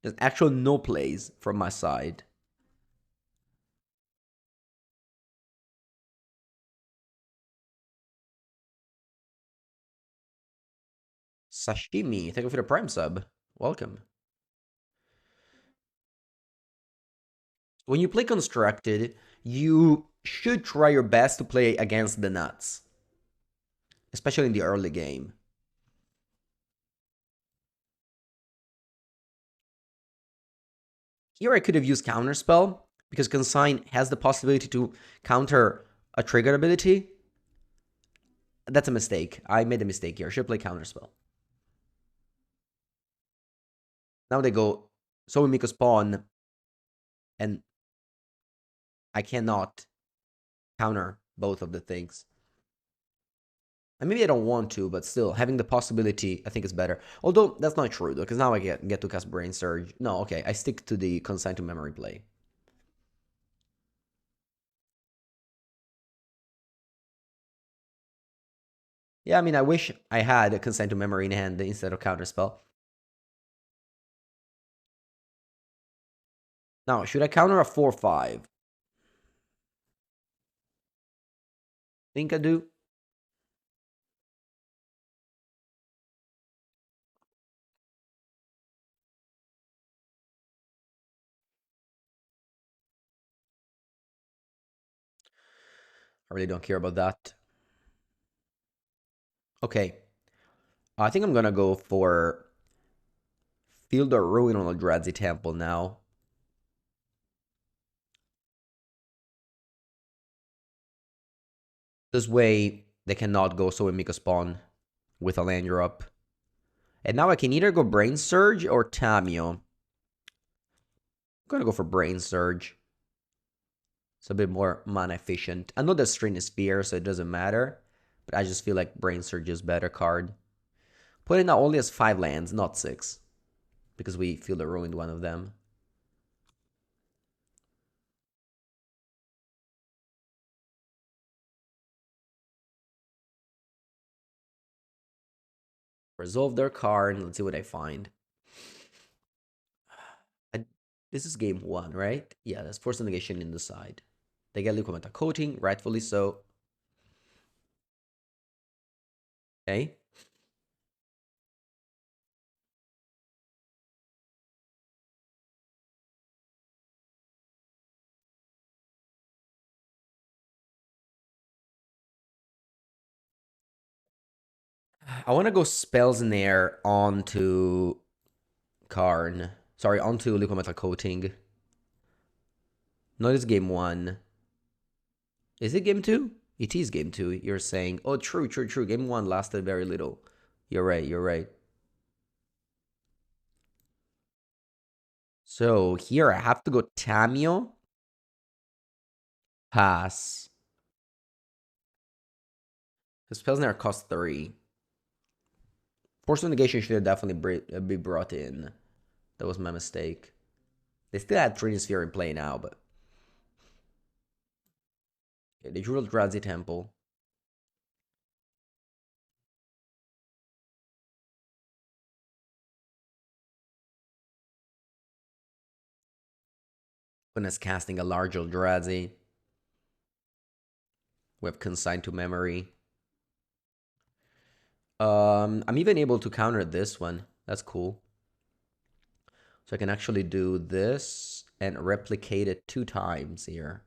[SPEAKER 1] There's actual no plays from my side. Sashimi, thank you for the Prime sub. Welcome. When you play Constructed, you should try your best to play against the nuts, especially in the early game. Here I could have used Counterspell, because Consign has the possibility to counter a trigger ability. That's a mistake. I made a mistake here. I should play Counterspell. Now they go, so we make a spawn, and I cannot counter both of the things. And maybe I don't want to, but still, having the possibility, I think is better. Although, that's not true, though, because now I get to cast Brain Surge. No, okay, I stick to the Consign to Memory play. Yeah, I mean, I wish I had a Consign to Memory in hand instead of Counterspell. Now, should I counter a 4-5? Think I do. I really don't care about that. Okay. I think I'm gonna go for Field or Ruin on Eldrazi Temple now. This way, They cannot go so we make a spawn with a land drop. And now I can either go Brain Surge or Tamio. I'm gonna go for Brain Surge. It's a bit more mana efficient. I know the Strain is Sphere, so it doesn't matter. But I just feel like Brain Surge is better card. Put it now only as 5 lands, not 6. Because we feel they ruined one of them. Resolve their card. Let's see what I find. This is game 1, right? Yeah, that's force negation in the side. They get liquid metal coating, rightfully so. Okay. I want to go Spells in there onto Karn. Sorry, onto liquid metal coating. No, it's game 1. Is it game 2? It is game 2. You're saying, oh, true. Game 1 lasted very little. You're right. So here I have to go Tamio. Pass. The spells now cost 3. Force of negation should have definitely be brought in. That was my mistake. They still had Trinity Sphere in play now, but... Okay, they drew Eldrazi Temple. When it's casting a large Eldrazi. We have Consigned to Memory. I'm even able to counter this one. That's cool. So I can actually do this and replicate it 2 times here.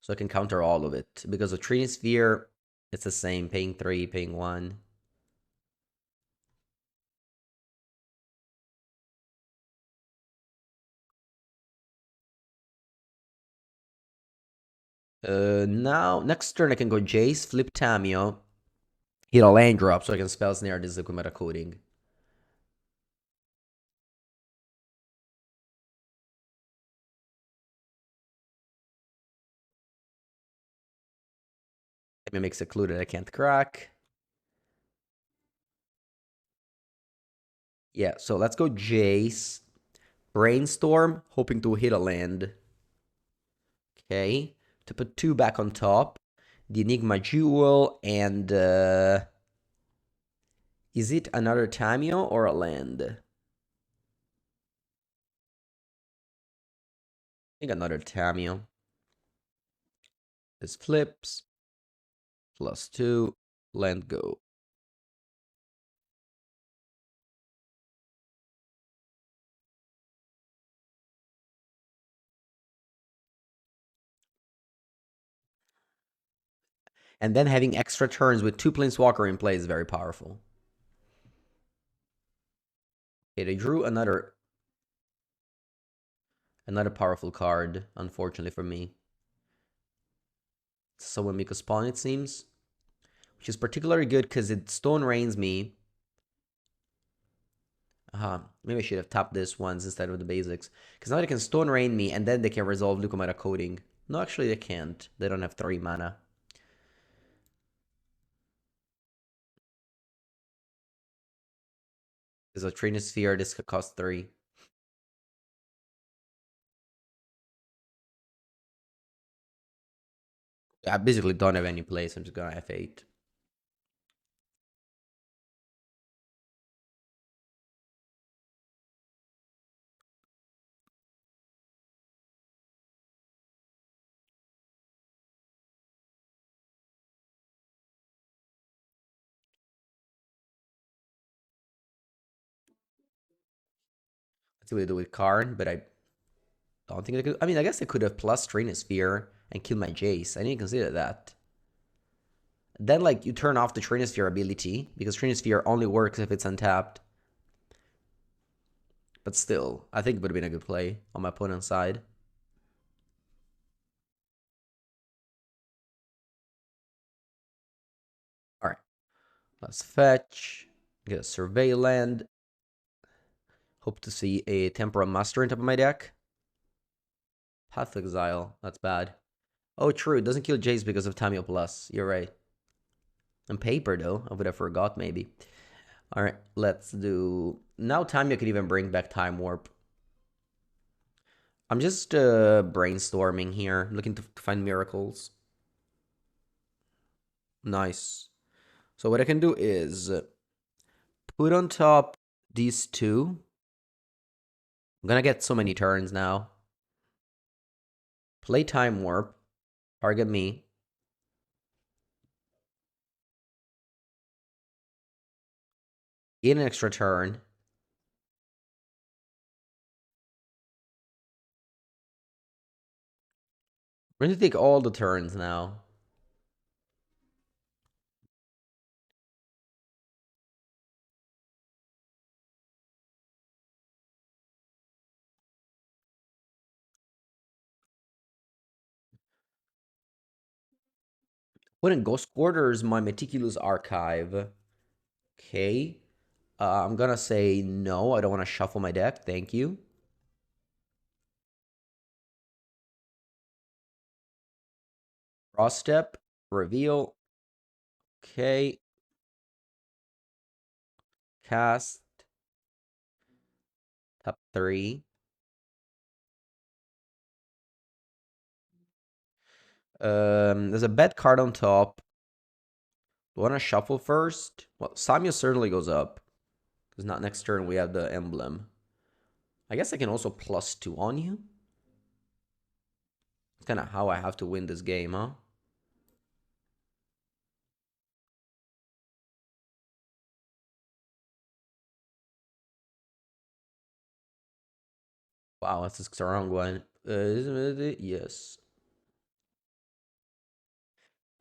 [SPEAKER 1] So I can counter all of it. Because of Trinity Sphere, it's the same. Paying 3, paying 1. Now, next turn I can go Jace, flip Tamio, hit a land drop so I can spell snare this liquid meta coding. Let me make secluded, I can't crack. Yeah, so let's go Jace. Brainstorm, hoping to hit a land. Okay, to put 2 back on top. The Enigma Jewel and... is it another Tamio or a land? I think another Tamio. This flips. +2. Land go. And then having extra turns with 2 Planeswalker in play is very powerful. Okay, they drew another powerful card, unfortunately for me. Someone make a spawn, it seems. Which is particularly good because it Stone Rains me. Maybe I should have tapped this once instead of the basics. Because now they can Stone Rain me and then they can resolve Lucometa Coding. No, actually they can't. They don't have 3 mana. There's a Trinity Sphere, this could cost 3. I basically don't have any place, I'm just gonna F8. Let's see what they do with Karn, but I don't think they could. I mean, I guess they could have plus Trinity Sphere and kill my Jace. I didn't consider that. Then, like, you turn off the Trinisphere ability, because Trinisphere only works if it's untapped. But still, I think it would have been a good play on my opponent's side. Let's fetch. Get a survey land. Hope to see a Temporal Master on top of my deck. Path of Exile. That's bad. Oh, true. It doesn't kill Jace because of Tamio Plus. You're right. On paper, though. I would have forgot, maybe. All right, let's do... Now Tamio could even bring back Time Warp. I'm just brainstorming here, looking to find miracles. Nice. So what I can do is put on top these two. I'm gonna get so many turns now. Play Time Warp. Target me. Gain an extra turn. We're going to take all the turns now. Put in Ghost Quarters, my Meticulous Archive. Okay. I'm gonna say no. I don't want to shuffle my deck. Thank you. Draw step. Reveal. Okay. Cast. Top 3. There's a bad card on top. Do I want to shuffle first? Well, Samya certainly goes up. Because not next turn we have the emblem. I guess I can also +2 on you. It's kind of how I have to win this game, huh? Wow, that's a strong one. Yes.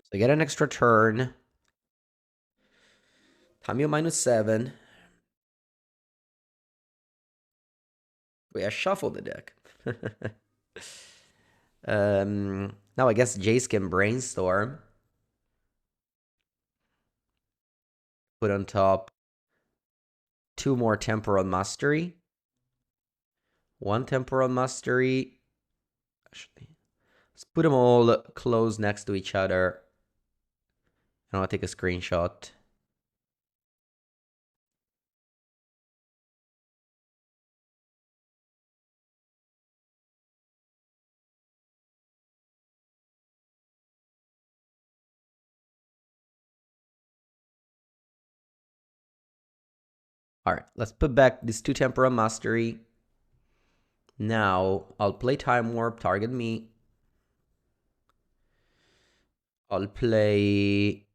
[SPEAKER 1] So I get an extra turn. Tamio -7. Wait, I shuffled the deck. Now I guess Jace can brainstorm. Put on top 2 more Temporal Mastery. 1 Temporal Mastery. Actually, let's put them all close next to each other. And I'll take a screenshot. All right, let's put back these 2 Temporal Mastery. Now I'll play Time Warp, target me. I'll play...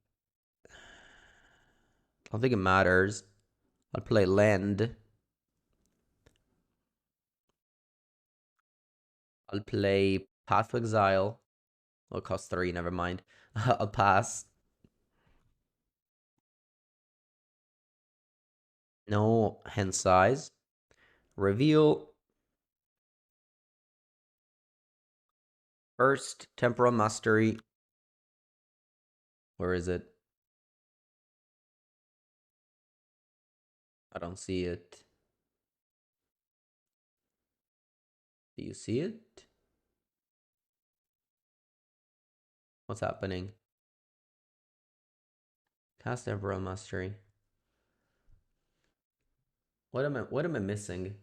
[SPEAKER 1] I don't think it matters. I'll play Land. I'll play Path of Exile. Oh, it costs 3, never mind. I'll pass. No hand size. Reveal. First, Temporal Mastery. Where is it? I don't see it. Do you see it? What's happening? Cast Temporal Mastery. What am I missing?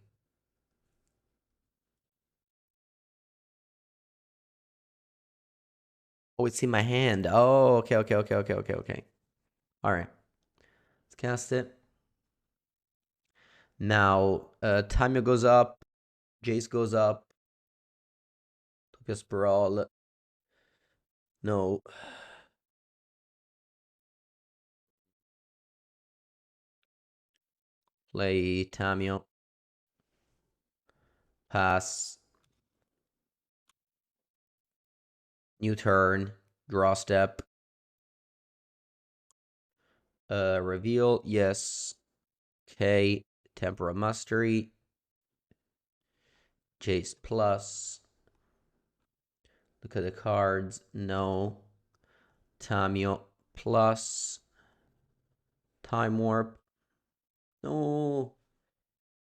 [SPEAKER 1] Oh, it's in my hand. Oh, okay. All right. Let's cast it. Now, Tamio goes up. Jace goes up. Tokyo Sprawl. No. Play Tamio. Pass. New turn. Draw step. Reveal. Yes. Okay. Temporal Mastery. Jace plus. Look at the cards. No. Tamio plus. Time Warp. No.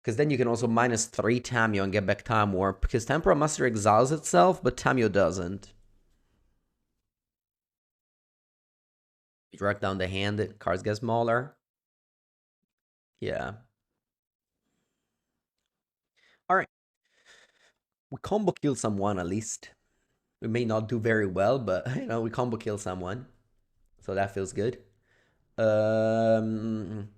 [SPEAKER 1] Because then you can also -3 Tamio and get back Time Warp. Because Temporal Master exiles itself, but Tamio doesn't. You drag down the hand, cards get smaller. Yeah. Alright. We combo kill someone at least. We may not do very well, but we combo kill someone. So that feels good. Um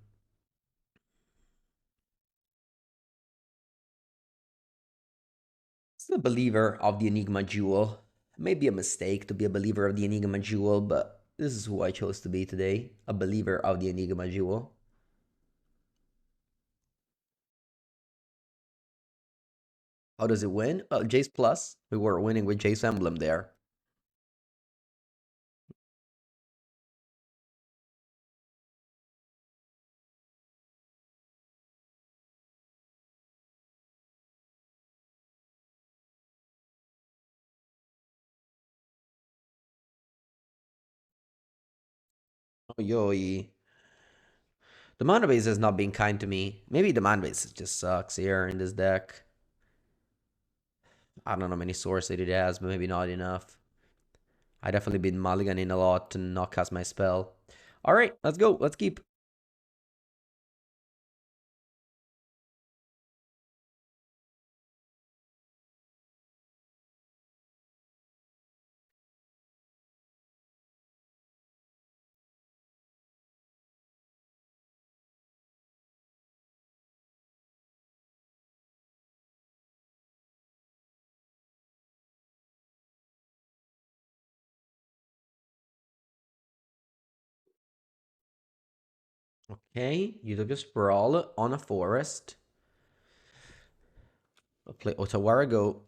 [SPEAKER 1] Still a believer of the Enigma Jewel. Maybe a mistake to be a believer of the Enigma Jewel, but this is who I chose to be today. A believer of the Enigma Jewel. How does it win? Jace Plus. We were winning with Jace Emblem there. Oh, yoi. The mana base has not been kind to me. Maybe the mana base just sucks here in this deck. I don't know how many sources it has, but maybe not enough. I definitely been mulliganing a lot to not cast my spell. Alright, let's go. Let's keep. Okay, you took a sprawl on a forest. I'll play Otawara Go.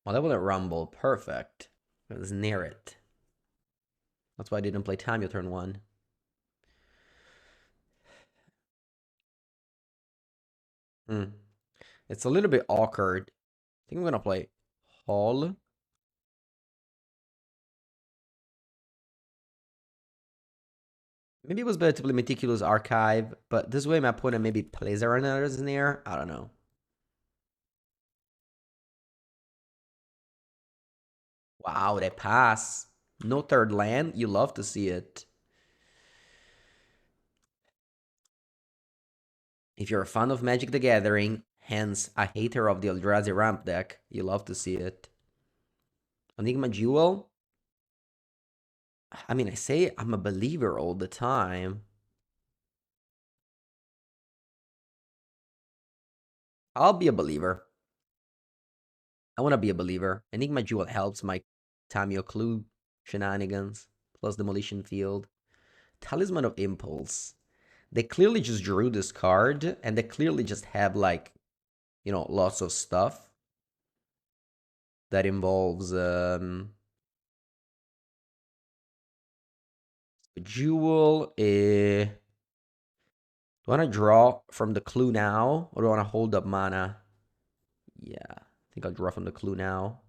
[SPEAKER 1] Malevolent Rumble, perfect. It was near it. That's why I didn't play Tamio turn 1. Hmm. It's a little bit awkward. I think I'm gonna play Hall. Maybe it was better to play Meticulous Archive, but this way my opponent maybe plays another Snare. I don't know. Wow, they pass. No third land. You love to see it. If you're a fan of Magic the Gathering, hence a hater of the Eldrazi ramp deck, you love to see it. Enigma Jewel. I mean, I say I'm a believer all the time. I'll be a believer. I want to be a believer. Enigma Jewel helps my Tamio Clue shenanigans, plus Demolition Field. Talisman of Impulse. They clearly just drew this card, and they clearly just have, like, lots of stuff that involves Jewel. Do I want to draw from the clue now, or do I want to hold up mana? Yeah, I think I'll draw from the clue now.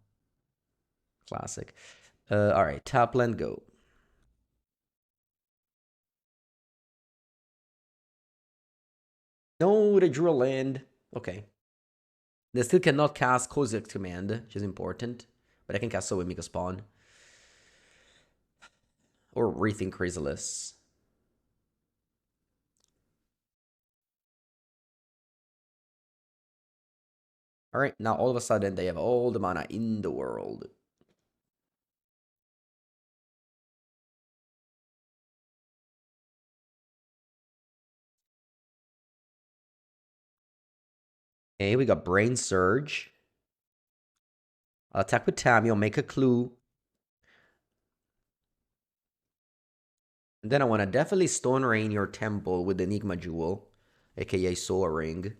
[SPEAKER 1] Classic. All right, top land, go. No, they drew a land. Okay. They still cannot cast Kozilek's Command, which is important. But I can cast Soul Mika Spawn. Or Rethink Chrysalis. Alright, now all of a sudden they have all the mana in the world. Okay, we got Brain Surge. I'll attack with Tamio, make a clue. And then I want to definitely Stone Rain your temple with Enigma Jewel, aka Soul Ring.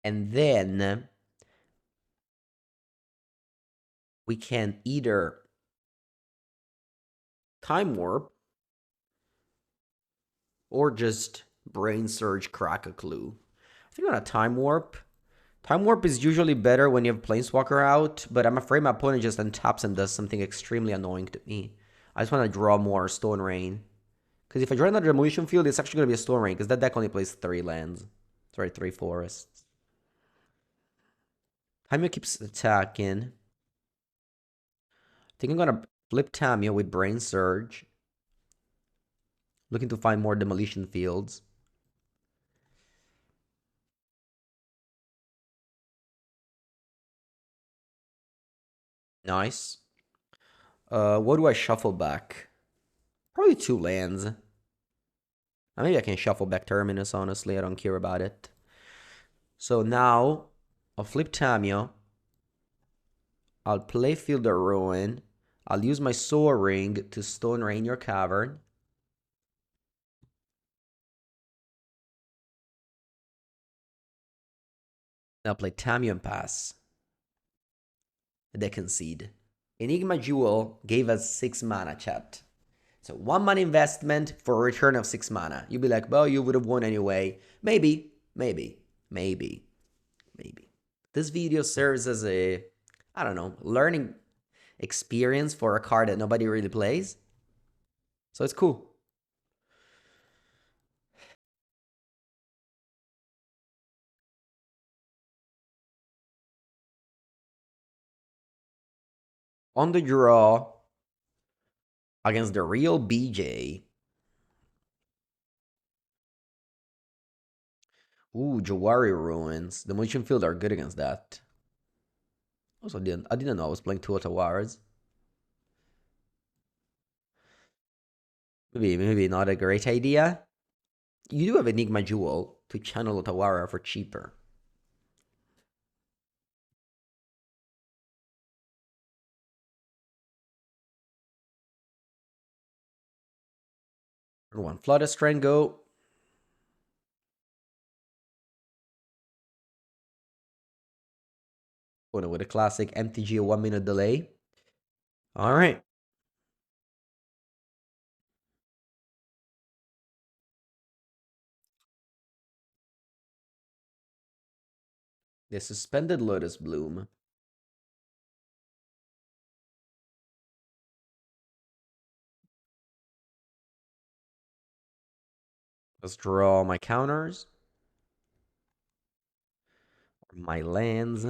[SPEAKER 1] And then we can either Time Warp Or just Brain Surge, crack a clue. I think on a Time Warp. Time Warp is usually better when you have Planeswalker out, but I'm afraid my opponent just untaps and does something extremely annoying to me. I just want to draw more Stone Rain. Because if I draw another Demolition Field, it's actually going to be a Stone Rain, because that deck only plays 3 lands. Sorry, 3 forests. Tamio keeps attacking. I think I'm going to flip Tamio with Brain Surge. Looking to find more Demolition Fields. Nice. What do I shuffle back? Probably 2 lands. Maybe I can shuffle back Terminus, honestly. I don't care about it. So now, I'll flip Tamio. I'll play Field of Ruin. I'll use my Soul Ring to Stone Rain your Cavern. I'll play Tamio and pass. They concede. Enigma Jewel gave us 6 mana, chat. So 1 mana investment for a return of 6 mana. You'd be like, well, you would have won anyway. Maybe, maybe, maybe, maybe. This video serves as a, I don't know, learning experience for a card that nobody really plays. So it's cool. On the draw against the real BJ. Ooh, Jawari Ruins. The Motion Field are good against that. Also, I didn't know I was playing 2 Otawaras. Maybe not a great idea. You do have Enigma Jewel to channel Otawara for cheaper. Turn 1 Flood Strango. Going with a classic MTGO 1-minute delay. Alright. The Suspended Lotus Bloom. Let's draw my counters. My lands.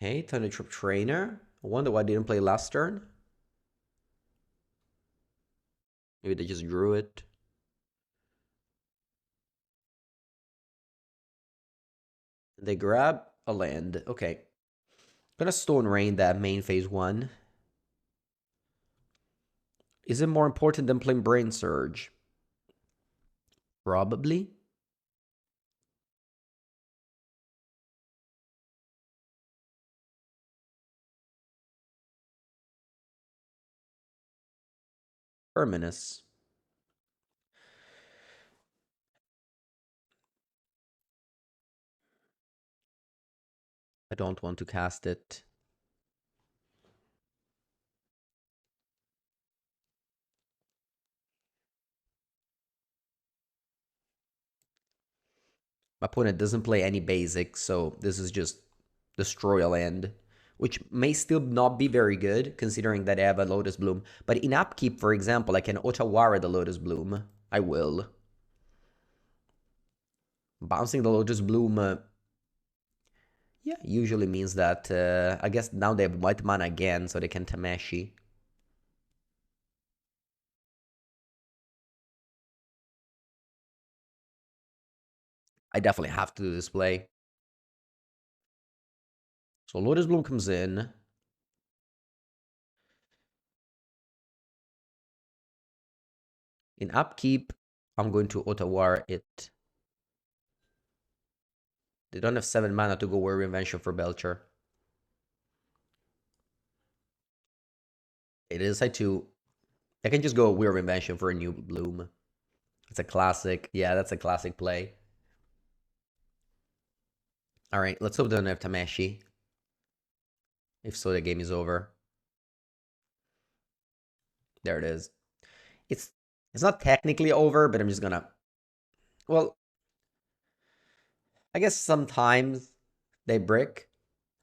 [SPEAKER 1] Okay, Thunder Trip Trainer. I wonder why I didn't play last turn. Maybe they just drew it. They grab a land. Okay. Gonna Stone Rain that main phase 1. Is it more important than playing Brain Surge? Probably. Terminus. I don't want to cast it. My opponent doesn't play any basics, so this is just destroy a land, which may still not be very good, considering that I have a Lotus Bloom. But in upkeep, for example, I can Otawara the Lotus Bloom. I will. Bouncing the Lotus Bloom, yeah, usually means that, I guess now they have white mana again, so they can Tameshi. I definitely have to do this play. So Lotus Bloom comes in. In upkeep, I'm going to Otawara it. They don't have 7 mana to go Weary Invention for Belcher. They decide to... I can just go Weary Invention for a new Bloom. It's a classic. Yeah, that's a classic play. All right, let's hope they don't have Tameshi. If so, the game is over. There it is. It's it's not technically over, but I'm just gonna. Well, I guess sometimes they brick.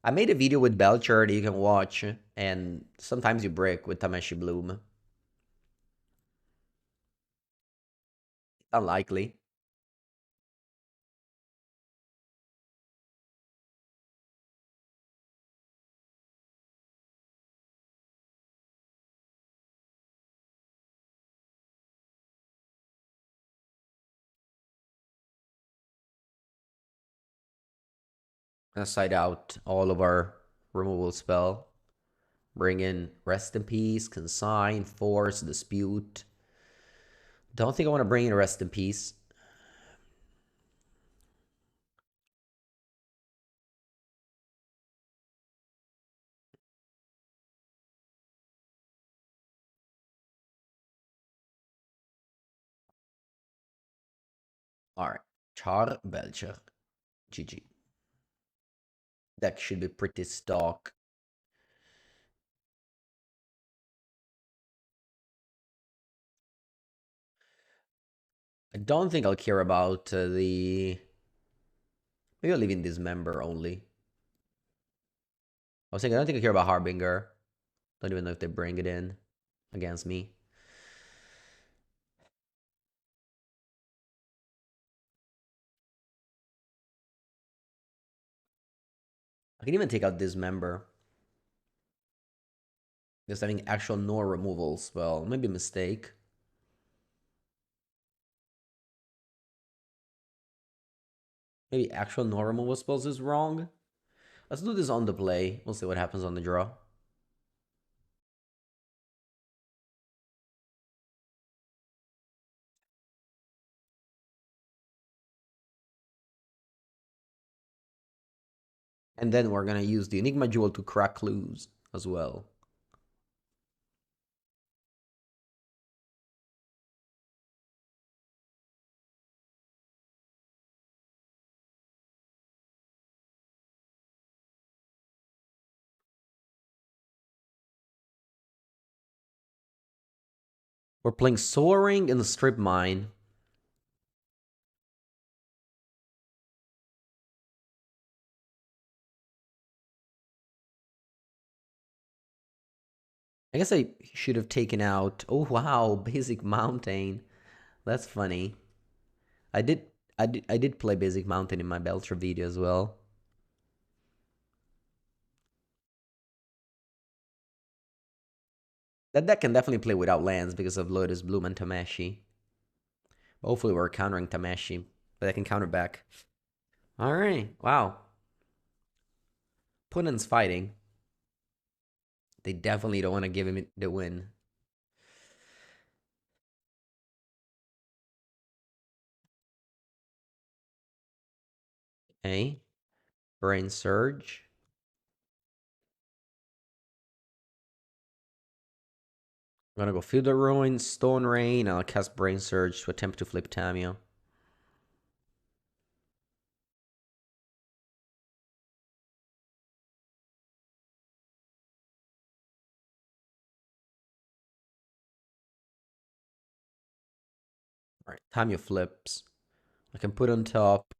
[SPEAKER 1] I made a video with Belcher that you can watch, and sometimes you brick with Tameshi Bloom. Unlikely. Gonna side out all of our removal spell. Bring in Rest in Peace, Consign, Force, Dispute. Don't think I want to bring in Rest in Peace. Alright. Char Belcher. GG. Deck should be pretty stock. I don't think I'll care about the... Maybe I'll leave in Dismember only. I was thinking, I don't think I care about Harbinger. Don't even know if they bring it in against me. I can even take out Dismember. Just having actual no removals. Well, maybe a mistake. Maybe actual no removal spells is wrong. Let's do this on the play. We'll see what happens on the draw. And then we're gonna use the Enigma Jewel to crack clues as well. We're playing Soaring in the Strip Mine. I guess I should have taken out... Oh, wow, Basic Mountain. That's funny. I did play Basic Mountain in my Belcher video as well. That deck can definitely play without lands because of Lotus Bloom and Tameshi. Hopefully we're countering Tameshi, but I can counter back. Alright, wow. Opponent's fighting. They definitely don't want to give him the win. Okay. Brain Surge. I'm gonna go Field of Ruin, Stone Rain, and I'll cast Brain Surge to attempt to flip Tamio. Alright, Tamio flips. I can put on top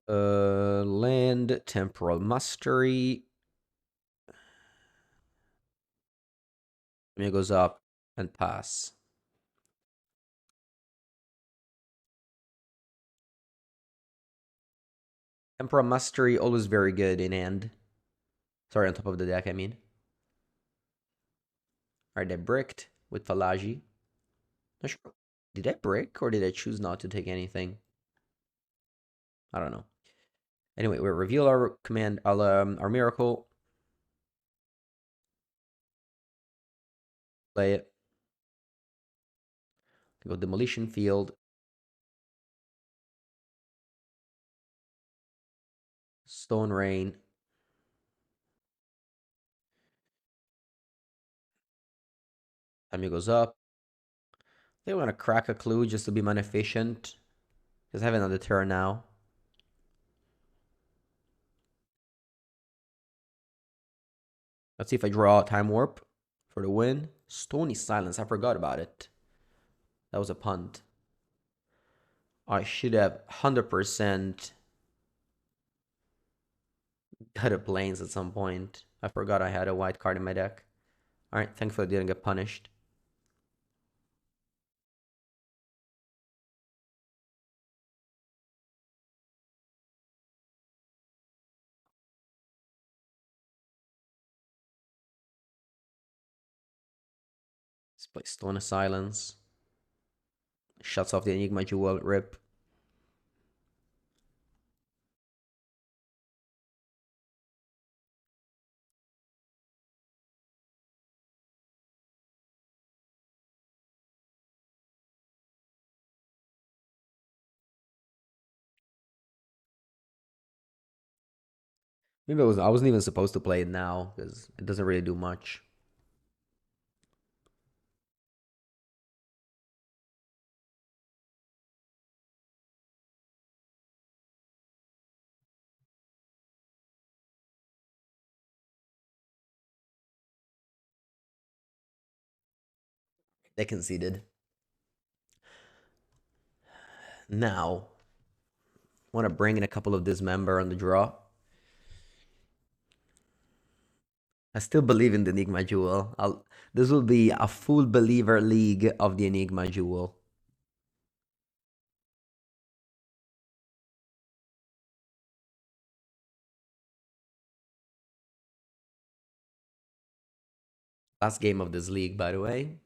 [SPEAKER 1] land, Temporal Mastery. Tamio goes up and pass. Temporal Mastery, always very good in hand. Sorry, on top of the deck, I mean. Alright, they bricked with Falaji. Not sure. Did I brick or did I choose not to take anything? I don't know. Anyway, we reveal our command, our miracle. Play it. Go Demolition Field. Stone Rain. Time goes up. I think I'm gonna crack a clue just to be more efficient. Because I have another turn now. Let's see if I draw Time Warp for the win. Stony Silence. I forgot about it. That was a punt. I should have 100% got a Plains at some point. I forgot I had a white card in my deck. Alright, thankfully I didn't get punished. Let's play Stone of Silence. Shuts off the Enigma Jewel. Rip. Maybe I wasn't even supposed to play it now because it doesn't really do much. They conceded. Now, want to bring in a couple of Dismember on the draw. I still believe in the Enigma Jewel. This will be a full believer league of the Enigma Jewel. Last game of this league, by the way.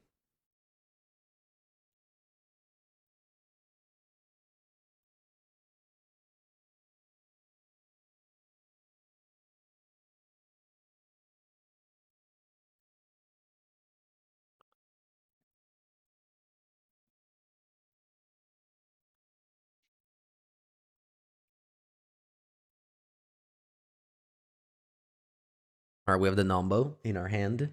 [SPEAKER 1] All right, we have the Nombo in our hand.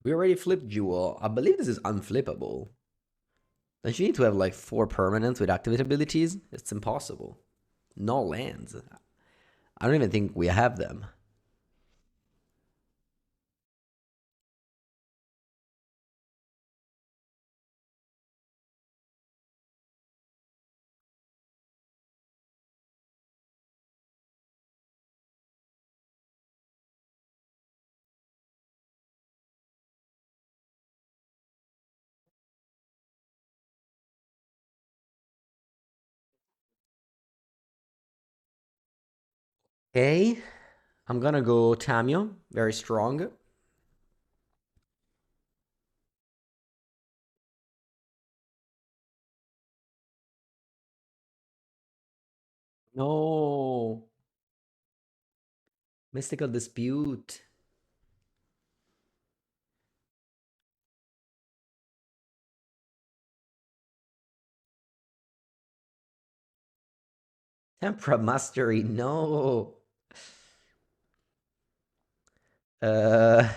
[SPEAKER 1] We already flipped Jewel. I believe this is unflippable. Don't you need to have like 4 permanents with activate abilities? It's impossible. No lands. I don't even think we have them. Okay, I'm gonna go Tamio. Very strong. No. Mystical Dispute. Tempra Mastery. No. Uh,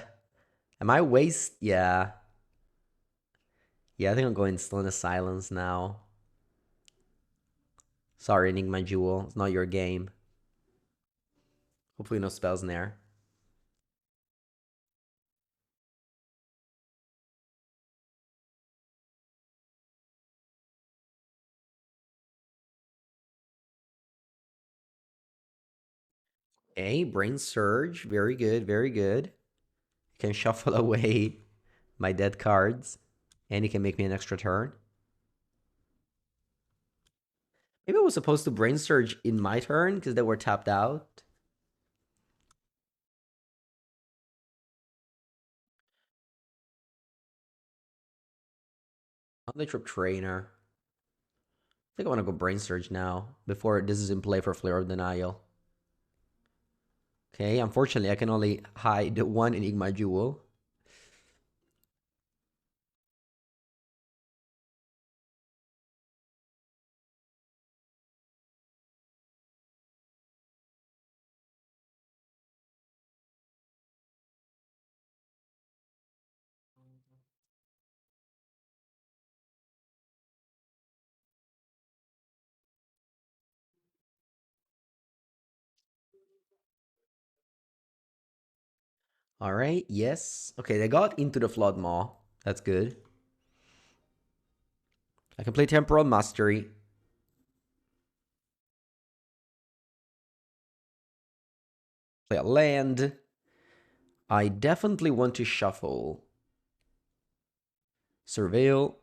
[SPEAKER 1] am I waste? Yeah. Yeah, I think I'm going Stone of Silence now. Sorry, Enigma Jewel. It's not your game. Hopefully no spells in there. Okay, Brain Surge. Very good, very good. Can shuffle away my dead cards. And he can make me an extra turn. Maybe I was supposed to Brain Surge in my turn because they were tapped out. On the Trip Trainer. I think I want to go Brain Surge now before this is in play for Flare of Denial. Okay, unfortunately, I can only hide 1 Enigma Jewel. All right, yes. Okay, they got into the Flood Maw. That's good. I can play Temporal Mastery. Play a land. I definitely want to shuffle. Surveil.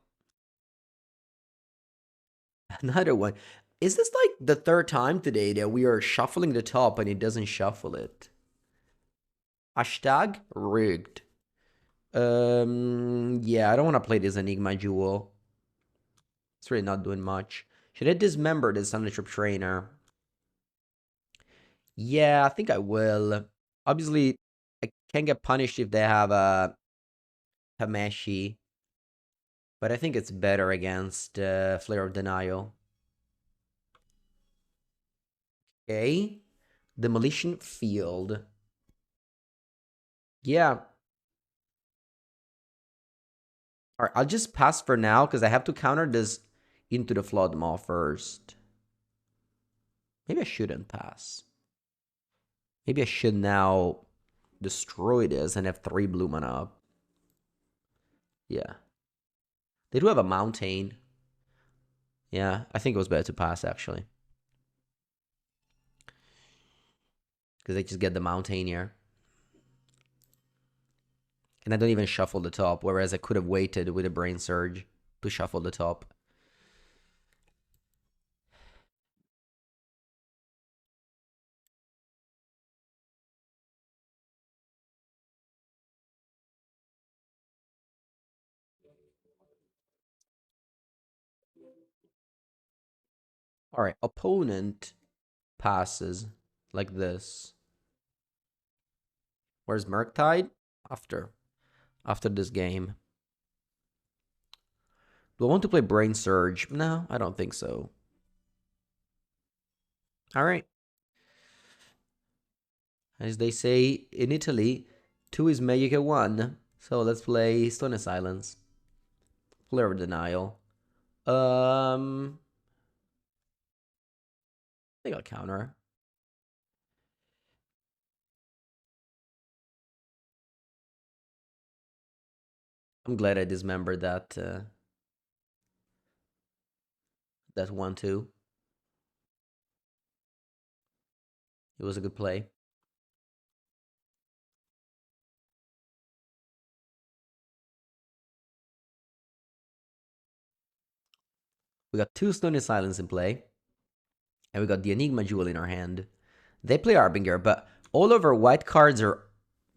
[SPEAKER 1] Another one. Is this like the third time today that we are shuffling the top and it doesn't shuffle it? Hashtag rigged. Yeah, I don't want to play this Enigma Jewel. It's really not doing much. Should I dismember this Thundertrip Trainer? Yeah, I think I will. Obviously, I can get punished if they have a Tameshi, but I think it's better against Flare of Denial. Okay. Demolition Field. Yeah. All right, I'll just pass for now because I have to counter this into the Flood Maw first. Maybe I shouldn't pass. Maybe I should now destroy this and have 3 blue mana up. Yeah. They do have a mountain. Yeah, I think it was better to pass actually. Because they just get the mountain here. And I don't even shuffle the top, whereas I could have waited with a Brain Surge to shuffle the top. All right, opponent passes like this. Where's Murktide? After this game. Do I want to play Brain Surge? No, I don't think so. All right. As they say in Italy, 2 is meglio 1. So let's play Stone Silence. Flare of Denial. I think I'll counter. I'm glad I dismembered that 1-2. It was a good play. We got 2 Stony Silence in play. And we got the Enigma Jewel in our hand. They play Harbinger, but all of our white cards are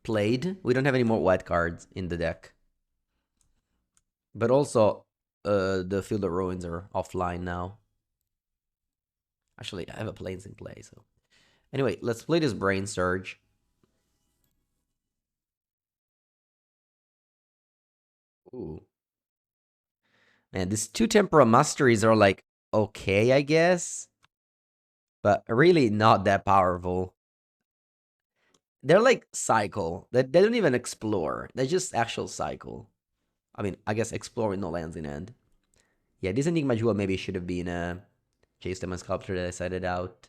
[SPEAKER 1] played. We don't have any more white cards in the deck. But also, the Field of Ruins are offline now. Actually, I have a Plains in play, so... Anyway, let's play this Brain Surge. Ooh. Man, these 2 Temporal Masteries are like, okay, I guess. But really not that powerful. They're like cycle. They don't even explore. They're just actual cycle. I mean, I guess explore with no lands in end. Yeah, this Enigma Jewel maybe should have been a Chase Demon Sculptor that I set it out.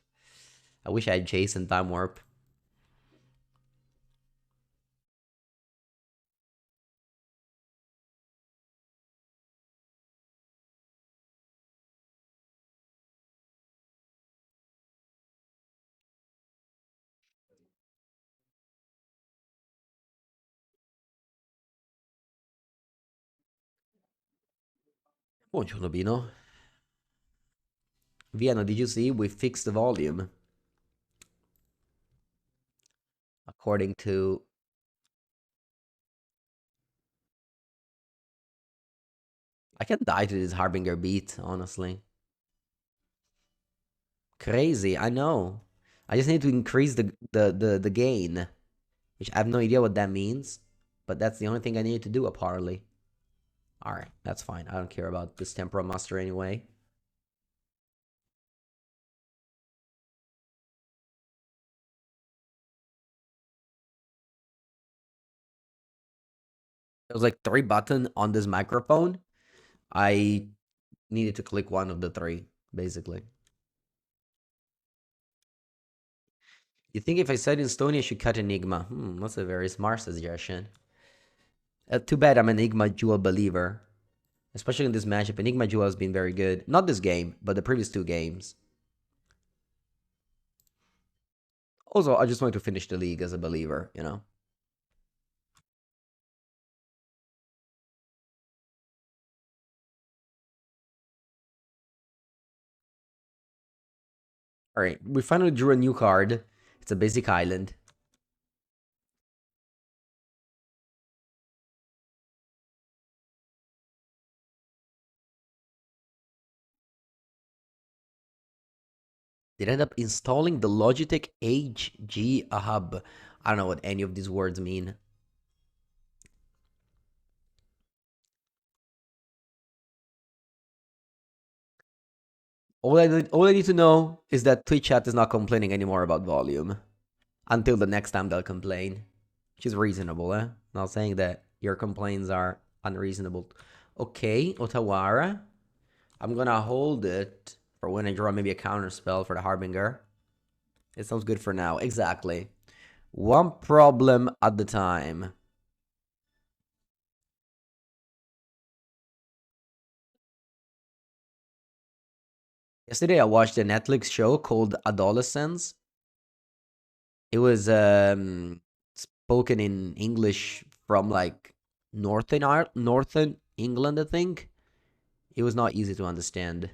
[SPEAKER 1] I wish I had Chase and Time Warp. Buongiorno, Bino. Vienna, did you see? We fixed the volume. According to... I can die to this Harbinger beat, honestly. Crazy, I know. I just need to increase the gain. Which I have no idea what that means. But that's the only thing I need to do, apparently. Alright, that's fine. I don't care about this Temporal Master anyway. There was like 3 buttons on this microphone. I needed to click one of the 3, basically. You think if I said in Stony, I should cut Enigma? That's a very smart suggestion. Too bad I'm an Enigma Jewel believer. Especially in this matchup, Enigma Jewel has been very good. Not this game, but the previous two games. Also, I just want to finish the league as a believer, you know? Alright, we finally drew a new card. It's a basic island. Did end up installing the Logitech HG hub. I don't know what any of these words mean. All I need to know is that Twitch chat is not complaining anymore about volume. Until the next time they'll complain. Which is reasonable, eh? Not saying that your complaints are unreasonable. Okay, Otawara. I'm gonna hold it for when I draw maybe a counter spell for the Harbinger. It sounds good for now. Exactly. One problem at the time. Yesterday I watched a Netflix show called Adolescence. It was spoken in English from like northern England, I think. It was not easy to understand.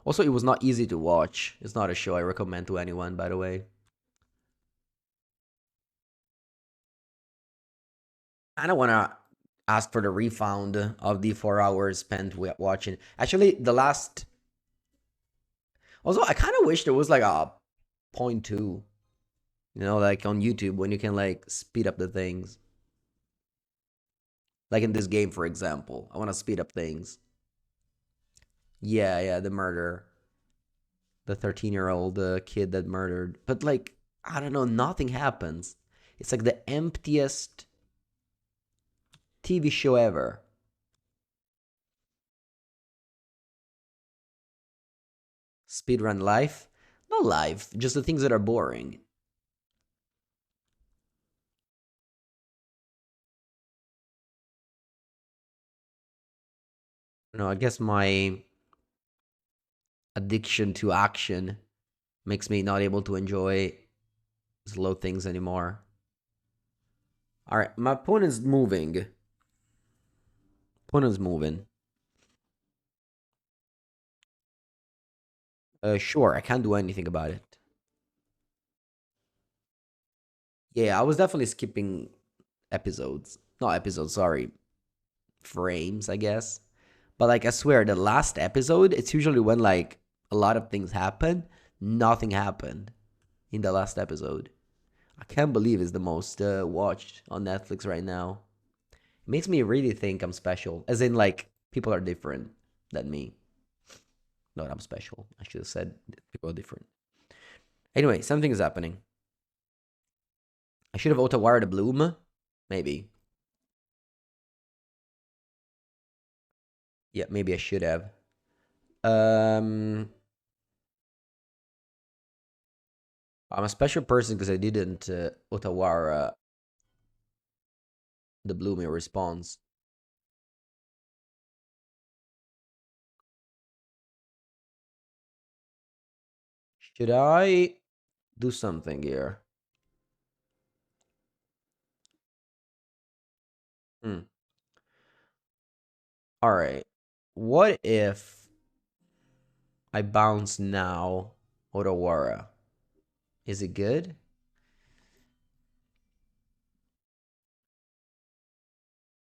[SPEAKER 1] Also, it was not easy to watch. It's not a show I recommend to anyone, by the way. I don't want to ask for the refund of the 4 hours spent watching. Actually, the last. Also, I kind of wish there was like a point two, like on YouTube when you can like speed up the things. Like in this game, for example. I want to speed up things. Yeah, the murder. The 13-year-old kid that murdered. But like, I don't know, nothing happens. It's like the emptiest TV show ever. Speedrun life? Not life, just the things that are boring. I guess my addiction to action makes me not able to enjoy slow things anymore. All right, my opponent's moving. Opponent's moving. Sure, I can't do anything about it. Yeah, I was definitely skipping episodes. Not episodes, sorry. Frames, I guess. But like I swear, the last episode, it's usually when like a lot of things happen. Nothing happened in the last episode. I can't believe it's the most watched on Netflix right now. It makes me really think I'm special. As in like people are different than me. Not I'm special. I should have said people are different. Anyway, something is happening. I should have auto-wired a bloom. Maybe. Yeah, maybe I should have. Um, I'm a special person because I didn't Otawara the Bloomy response. Should I do something here? Hmm. All right. What if I bounce now Otawara? Is it good?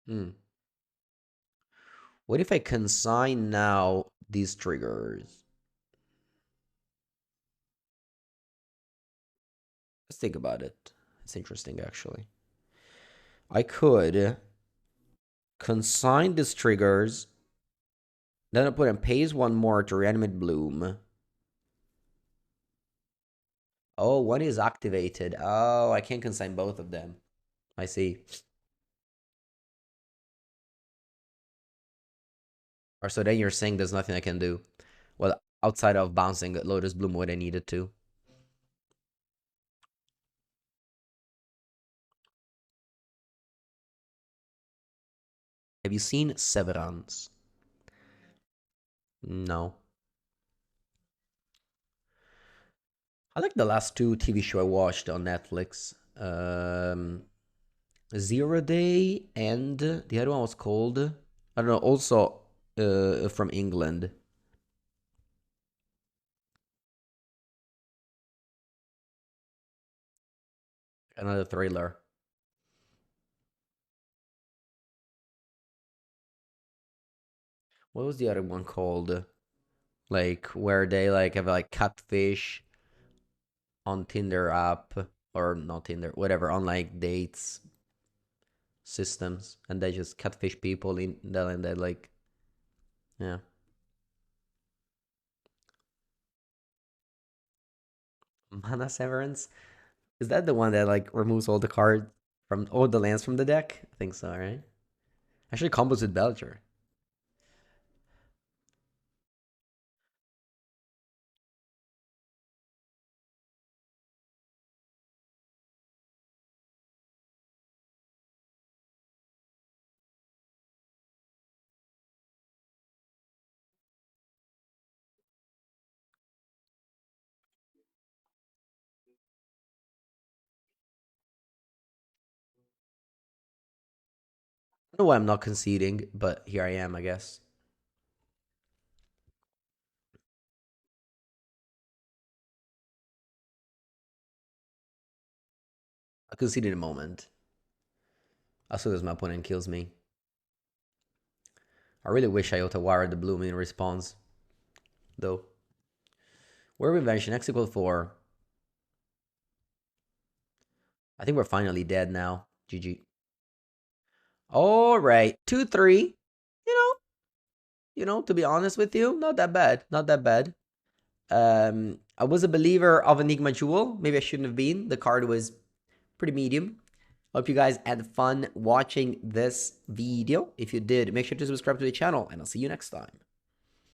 [SPEAKER 1] Hmm. What if I consign now these triggers? Let's think about it. It's interesting, actually. I could consign these triggers, then I put in pays one more to reanimate Bloom. Oh, one is activated. Oh, I can't consign both of them. I see. Or so then you're saying there's nothing I can do. Well, outside of bouncing Lotus Bloom what I needed to. Have you seen Severance? No. I like the last two TV show I watched on Netflix. Zero Day and the other one was called, I don't know, also from England. Another thriller. What was the other one called? Like where they like have like catfish on Tinder app or not Tinder, whatever, on like dates systems, and they just catfish people in that and that like yeah. Mana Severance? Is that the one that like removes all the cards from all the lands from the deck? I think so, right? Actually combos with Belcher. I don't know why I'm not conceding, but here I am, I guess. I concede in a moment. As soon as my opponent kills me. I really wish I auto-wired the bloom in response, though. We're Invention, X equal 4. I think we're finally dead now. GG. Alright. 2-3. You know, to be honest with you, not that bad. Not that bad. I was a believer of Enigma Jewel. Maybe I shouldn't have been. The card was pretty medium. Hope you guys had fun watching this video. If you did, make sure to subscribe to the channel, and I'll see you next time.